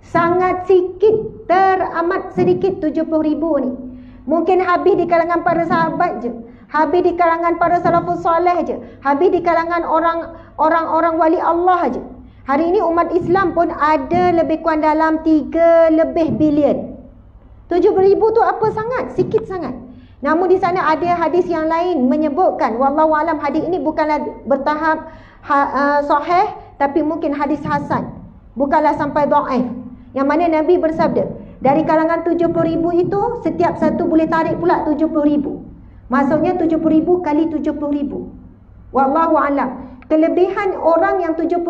Sangat sikit, teramat sedikit 70,000 ni. Mungkin habis di kalangan para sahabat je, habis di kalangan para salafus soleh je, habis di kalangan orang-orang wali Allah je. Hari ini umat Islam pun ada lebih kurang dalam 3 lebih bilion. 70,000 tu apa sangat? Sikit sangat. Namun di sana ada hadis yang lain menyebutkan, wallahu alam, hadis ini bukanlah bertahap sahih, tapi mungkin hadis hasan, bukanlah sampai dhaif. Yang mana Nabi bersabda, dari kalangan 70,000 itu, setiap satu boleh tarik pula 70,000. Maksudnya 70,000 kali 70,000. Wallahu alam. Kelebihan orang yang 70,000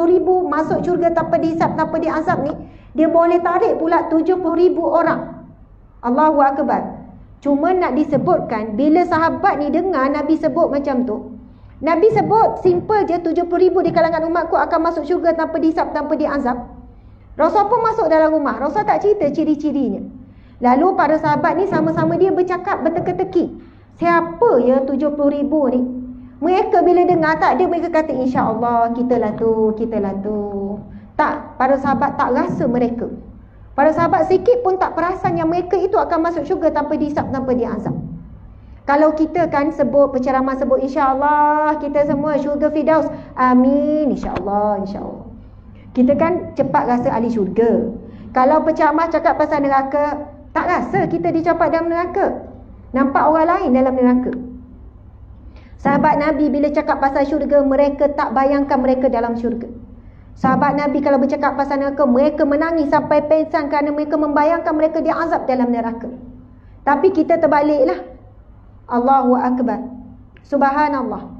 masuk syurga tanpa dihisab, tanpa diazab ni, dia boleh tarik pula 70,000 orang. Allahu akbar. Cuma nak disebutkan, bila sahabat ni dengar Nabi sebut macam tu, Nabi sebut simple je, 70,000 di kalangan umatku akan masuk syurga tanpa dihisab, tanpa diazab. Rasul pun masuk dalam rumah, Rasul tak cerita ciri-cirinya. Lalu para sahabat ni sama-sama dia bercakap, berteka-teki. Siapa ya 70,000 ni? Mereka bila dengar tak ada, mereka kata insya-Allah kitalah tu. Tak, para sahabat tak rasa mereka. Para sahabat sikit pun tak perasan yang mereka itu akan masuk syurga tanpa dihisap, tanpa diazab. Kalau kita kan sebut penceramah sebut insya-Allah kita semua syurga Firdaus. Amin, insya-Allah. Kita kan cepat rasa ahli syurga. Kalau penceramah cakap pasal neraka, tak rasa kita dicapai dalam neraka. Nampak orang lain dalam neraka. Sahabat Nabi bila cakap pasal syurga, mereka tak bayangkan mereka dalam syurga. Sahabat Nabi kalau bercakap pasal neraka, mereka menangis sampai pingsan kerana mereka membayangkan mereka diazab dalam neraka. Tapi kita terbaliklah. Allahu Akbar. Subhanallah.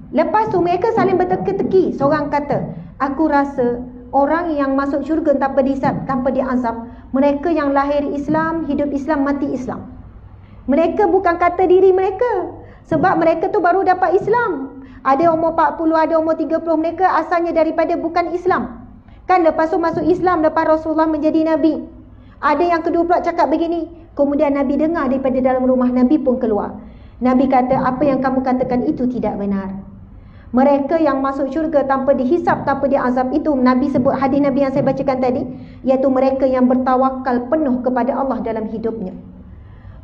Lepas tu mereka saling berteka-teki. Seorang kata, aku rasa orang yang masuk syurga tanpa dihisab, tanpa diazab, mereka yang lahir Islam, hidup Islam, mati Islam. Mereka bukan kata diri mereka, sebab mereka tu baru dapat Islam. Ada umur 40, ada umur 30, mereka asalnya daripada bukan Islam. Kan lepas tu masuk Islam, lepas Rasulullah menjadi Nabi. Ada yang kedua pula cakap begini, kemudian Nabi dengar daripada dalam rumah, Nabi pun keluar. Nabi kata, apa yang kamu katakan itu tidak benar. Mereka yang masuk syurga tanpa dihisap, tanpa diazab itu, Nabi sebut hadis Nabi yang saya bacakan tadi, iaitu mereka yang bertawakal penuh kepada Allah dalam hidupnya.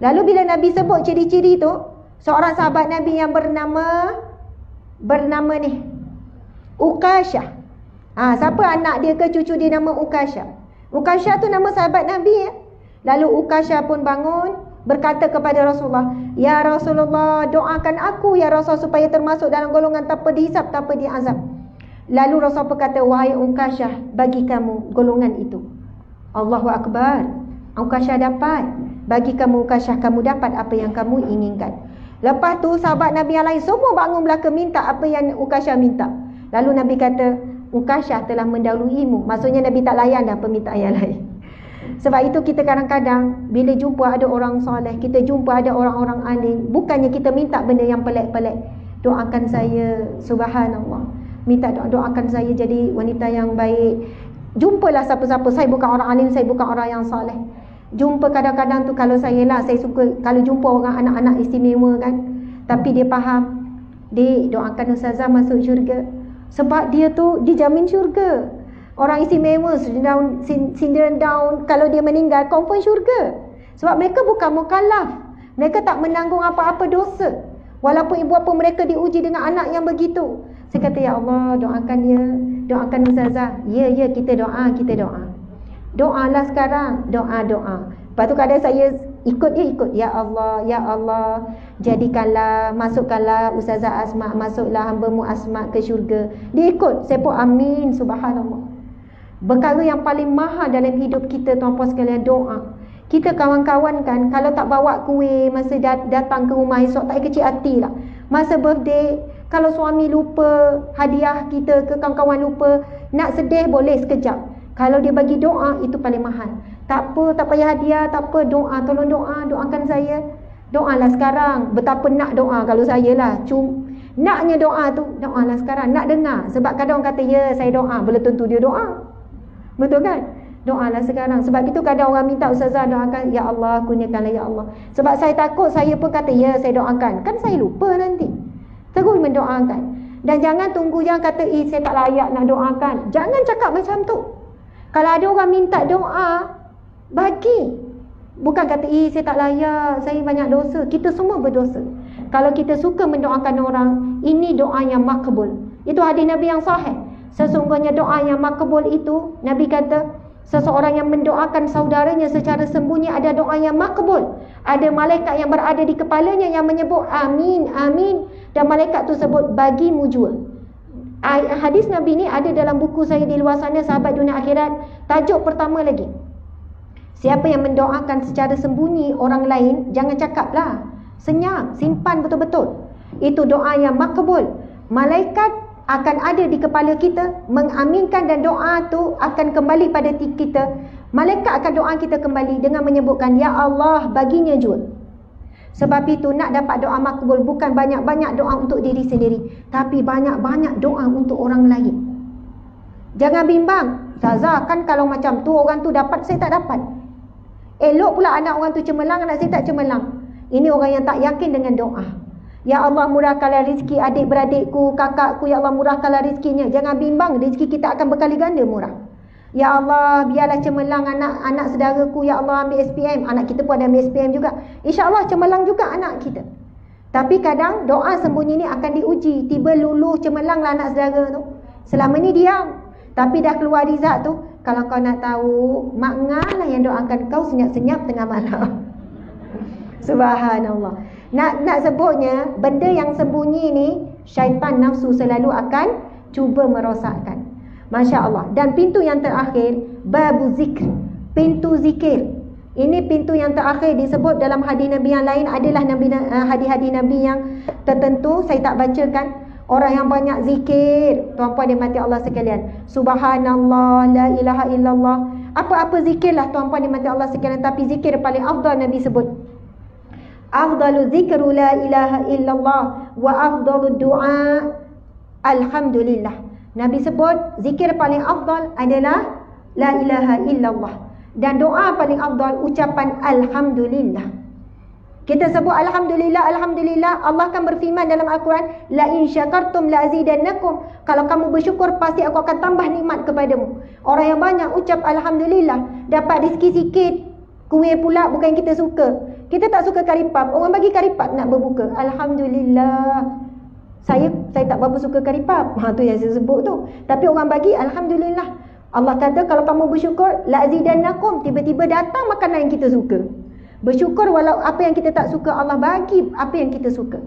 Lalu bila Nabi sebut ciri-ciri tu, seorang sahabat Nabi yang bernama ni Uqasyah. Siapa anak dia ke cucu dia nama Uqasyah? Uqasyah tu nama sahabat Nabi ya. Lalu Uqasyah pun bangun berkata kepada Rasulullah, ya Rasulullah, doakan aku ya Rasul supaya termasuk dalam golongan tanpa dihisap, tanpa diazab. Lalu Rasul berkata, wahai Uqasyah, bagi kamu golongan itu. Allahu Akbar. Uqasyah dapat. Bagi kamu Uqasyah, kamu dapat apa yang kamu inginkan. Lepas tu sahabat Nabi yang lain semua bangun belaka minta apa yang Uqasyah minta. Lalu Nabi kata, Uqasyah telah mendahuluimu. Maksudnya Nabi tak layan dah permintaan yang lain. Sebab itu kita kadang-kadang bila jumpa ada orang soleh, kita jumpa ada orang-orang alim, bukannya kita minta benda yang pelik-pelik. Doakan saya, subhanallah. Minta doakan saya jadi wanita yang baik. Jumpalah siapa-siapa, saya bukan orang alim, saya bukan orang yang soleh. Jumpa kadang-kadang tu kalau saya suka kalau jumpa orang anak-anak istimewa kan. Tapi dia faham, Dik, doakan Ustazah masuk syurga. Sebab dia tu dijamin syurga. Orang istimewa, sindiran down, kalau dia meninggal, confirm syurga. Sebab mereka bukan mukallaf. Mereka tak menanggung apa-apa dosa. Walaupun ibu bapa mereka diuji dengan anak yang begitu. Saya kata, ya Allah, doakan dia. Doakan Ustazah. Ya, kita doa. Doalah sekarang. Doa. Lepas tu kadang saya ikut. Ya Allah, jadikanlah, masukkanlah Ustazah Asma, masuklah hamba-Mu Asma ke syurga. Dia ikut. Saya pun amin, subhanallah. Perkara yang paling mahal dalam hidup kita, tuan-puan sekalian, doa. Kita kawan-kawan kan, kalau tak bawa kuih masa datang ke rumah esok, tak kecil hati lah. Masa birthday, kalau suami lupa hadiah kita ke, kawan-kawan lupa, nak sedih boleh sekejap. Kalau dia bagi doa, itu paling mahal. Tak apa, tak payah hadiah, tak apa, doa, tolong doakan saya. Doalah sekarang. Betapa nak doa kalau saya lah. Naknya doa tu, doalah sekarang. Nak dengar. Sebab kadang orang kata, ya saya doa, belum tentu dia doa. Betul kan? Doalah sekarang. Sebab itu kadang orang minta Ustazah doakan, ya Allah, kurniakanlah ya Allah. Sebab saya takut, saya pun kata, ya saya doakan. Kan saya lupa nanti. Terus mendoakan. Dan jangan tunggu, jangan kata, saya tak layak nak doakan. Jangan cakap macam tu. Kalau ada orang minta doa, bagi. Bukan kata, saya tak layak, saya banyak dosa. Kita semua berdosa. Kalau kita suka mendoakan orang, ini doa yang makbul. Itu hadis Nabi yang sahih. Sesungguhnya doa yang makbul itu, Nabi kata, seseorang yang mendoakan saudaranya secara sembunyi ada doa yang makbul. Ada malaikat yang berada di kepalanya yang menyebut amin, amin. Dan malaikat tu sebut bagimu jua. Hadis Nabi ni ada dalam buku saya di luar sana, Sahabat Dunia Akhirat. Tajuk pertama lagi, siapa yang mendoakan secara sembunyi orang lain, jangan cakaplah. Senyap, simpan betul-betul. Itu doa yang makbul. Malaikat akan ada di kepala kita, mengaminkan, dan doa tu akan kembali pada kita. Malaikat akan doa kita kembali dengan menyebutkan, ya Allah, baginya jua. Sebab itu nak dapat doa makbul, bukan banyak-banyak doa untuk diri sendiri, tapi banyak-banyak doa untuk orang lain. Jangan bimbang, Ustazah, kan kalau macam tu orang tu dapat, saya tak dapat. Elok pula anak orang tu cemerlang, anak saya tak cemerlang. Ini orang yang tak yakin dengan doa. Ya Allah, murahkanlah rezeki adik-beradikku, kakakku. Ya Allah, murahkanlah rezekinya. Jangan bimbang, rezeki kita akan berkali ganda murah. Ya Allah, biarlah cemerlang anak saudaraku. Ya Allah, ambil SPM. Anak kita pun ada ambil SPM juga. InsyaAllah cemerlang juga anak kita. Tapi kadang doa sembunyi ni akan diuji. Tiba luluh cemerlanglah anak saudara tu. Selama ni diam. Tapi dah keluar rizak tu, kalau kau nak tahu, mak ngah lah yang doakan kau senyap-senyap tengah malam. Subhanallah. Nak sebutnya, benda yang sembunyi ni, syaitan nafsu selalu akan cuba merosakkan. Masya Allah. Dan pintu yang terakhir, babu zikr, pintu zikir. Ini pintu yang terakhir disebut dalam hadis Nabi yang lain adalah hadis-hadis Nabi yang tertentu. Saya tak bacakan. Orang yang banyak zikir, tuan-puan dimati Allah sekalian. Subhanallah, la ilaha illallah. Apa-apa zikirlah tuan-puan dimati Allah sekalian. Tapi zikir paling afdal Nabi sebut, afdalu zikru la ilaha illallah wa afdalu du'a alhamdulillah. Nabi sebut zikir paling afdal adalah la ilaha illallah. Dan doa paling afdal ucapan alhamdulillah. Kita sebut alhamdulillah, alhamdulillah. Allah kan berfirman dalam Al-Quran, la in syakartum la azidannakum. Kalau kamu bersyukur, pasti aku akan tambah nikmat kepadamu. Orang yang banyak ucap alhamdulillah, dapat rezeki sikit, kuih pula bukan kita suka. Kita tak suka karipap. Orang bagi karipap nak berbuka. Alhamdulillah. Saya tak berapa suka karipap. Tu yang saya sebut tu. Tapi orang bagi alhamdulillah. Allah kata kalau kamu bersyukur, la azidannakum. Tiba-tiba datang makanan yang kita suka. Bersyukur walau apa yang kita tak suka, Allah bagi apa yang kita suka.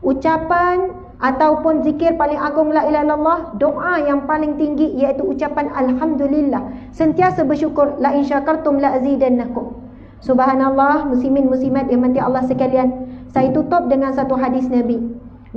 Ucapan ataupun zikir paling agung la ilaha illallah, doa yang paling tinggi iaitu ucapan alhamdulillah. Sentiasa bersyukur, la in syakartum la azidannakum. Subhanallah, muslimin muslimat yang mati Allah sekalian. Saya tutup dengan satu hadis Nabi.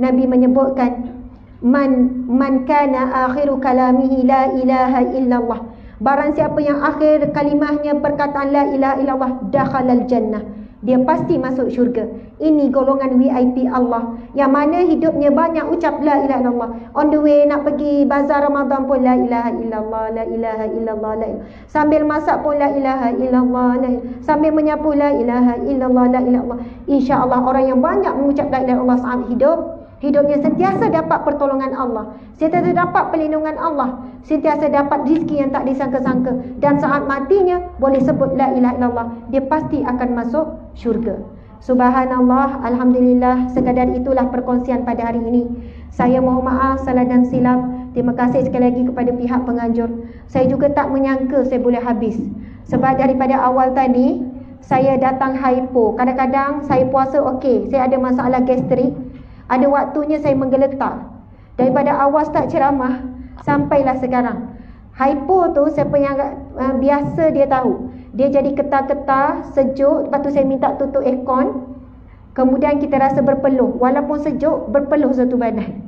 Nabi menyebutkan, man kana akhiru kalamihi la ilaha illallah. Barang siapa yang akhir kalimahnya perkataan la ilaha illallah, dakhalal jannah. Dia pasti masuk syurga. Ini golongan VIP Allah yang mana hidupnya banyak ucap la ilaha illallah. On the way nak pergi bazar Ramadan pun la ilaha illallah, la ilaha illallah, la ilaha. Sambil masak pun la ilaha illallah, la ilaha. Sambil menyapu la ilaha illallah, la ilaha illallah. InsyaAllah orang yang banyak mengucap la ilaha illallah saat hidupnya sentiasa dapat pertolongan Allah, sentiasa dapat perlindungan Allah, sentiasa dapat rezeki yang tak disangka-sangka. Dan saat matinya boleh sebut la ilaha illallah, dia pasti akan masuk syurga. Subhanallah, alhamdulillah. Sekadar itulah perkongsian pada hari ini. Saya mohon maaf salah dan silap. Terima kasih sekali lagi kepada pihak penganjur. Saya juga tak menyangka saya boleh habis. Sebab daripada awal tadi saya datang hypo. Kadang-kadang saya puasa okey, saya ada masalah gastrik. Ada waktunya saya menggeletar. Daripada awal start ceramah sampailah sekarang. Hypo tu siapa yang biasa dia tahu. Dia jadi ketar-ketar, sejuk. Lepas tu saya minta tutup aircon. Kemudian kita rasa berpeluh. Walaupun sejuk, berpeluh satu badan.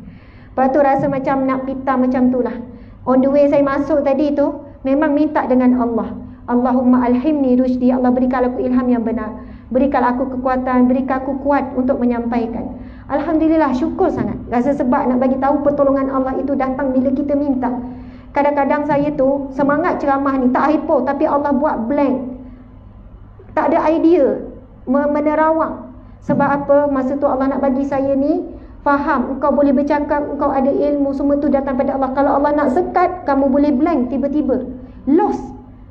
Lepas tu rasa macam nak pita macam tu lah. On the way saya masuk tadi tu, memang minta dengan Allah. Allahumma alhimni rushdi. Allah berikan aku ilham yang benar. Berikan aku kekuatan, berikan aku kuat untuk menyampaikan. Alhamdulillah, syukur sangat. Rasa sebab nak bagi tahu pertolongan Allah itu datang bila kita minta. Kadang-kadang saya tu semangat ceramah ni, tak hypo, tapi Allah buat blank. Tak ada idea, menerawang. Sebab apa? Masa tu Allah nak bagi saya ni faham, engkau boleh bercakap, engkau ada ilmu, semua tu datang pada Allah. Kalau Allah nak sekat, kamu boleh blank tiba-tiba. Lost.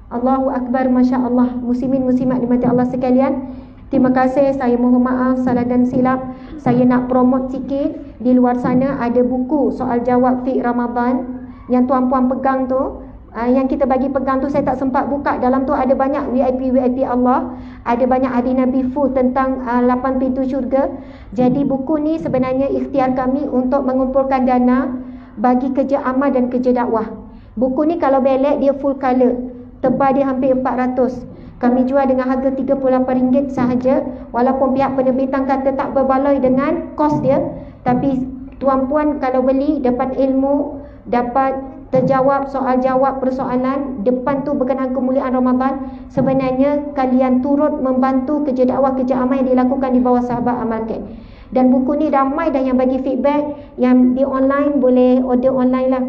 Allahu Akbar, Masya Allah. Muslimin muslimat dimati Allah sekalian, terima kasih. Saya mohon maaf salah dan silap. Saya nak promote sikit. Di luar sana ada buku soal jawab fiqh Ramadan yang tuan-puan pegang tu. Yang kita bagi pegang tu saya tak sempat buka. Dalam tu ada banyak VIP Allah. Ada banyak hadis Nabi full tentang 8 pintu syurga. Jadi buku ni sebenarnya ikhtiar kami untuk mengumpulkan dana bagi kerja amal dan kerja dakwah. Buku ni kalau belek dia full color. Tebal dia hampir 400. Kami jual dengan harga RM38 sahaja. Walaupun pihak penerbitan kata tak berbaloi dengan kos dia, tapi tuan-puan kalau beli dapat ilmu, dapat terjawab soal jawab persoalan. Depan tu berkenaan kemuliaan Ramadan. Sebenarnya kalian turut membantu kerja dakwah, kerja amal yang dilakukan di bawah sahabat Amalkan. Dan buku ni ramai dah yang bagi feedback. Yang di online boleh order online lah.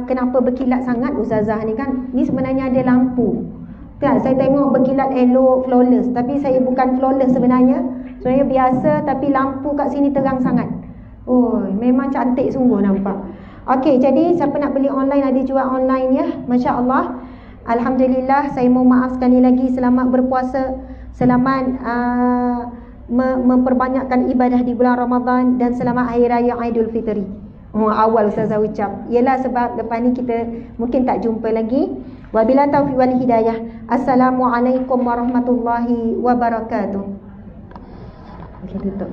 Kenapa berkilat sangat Ustazah ni kan? Ni sebenarnya ada lampu. Tak, saya tengok berkilat elok, flawless. Tapi saya bukan flawless sebenarnya. Sebenarnya biasa, tapi lampu kat sini terang sangat. Oh, memang cantik sungguh nampak. Okey, jadi siapa nak beli online, ada jual online ya. Masya Allah. Alhamdulillah, saya mohon maaf sekali lagi. Selamat berpuasa. Selamat memperbanyakkan ibadah di bulan Ramadan. Dan selamat Hari Raya Aidilfitri. Awal Ustazah ucap. Yelah, sebab lepas ni kita mungkin tak jumpa lagi. Wabillahi taufiq wal hidayah. Assalamualaikum warahmatullahi wabarakatuh. Kita tutup.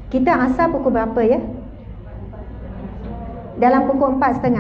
Kita asar pukul berapa ya? Dalam pukul 4:30.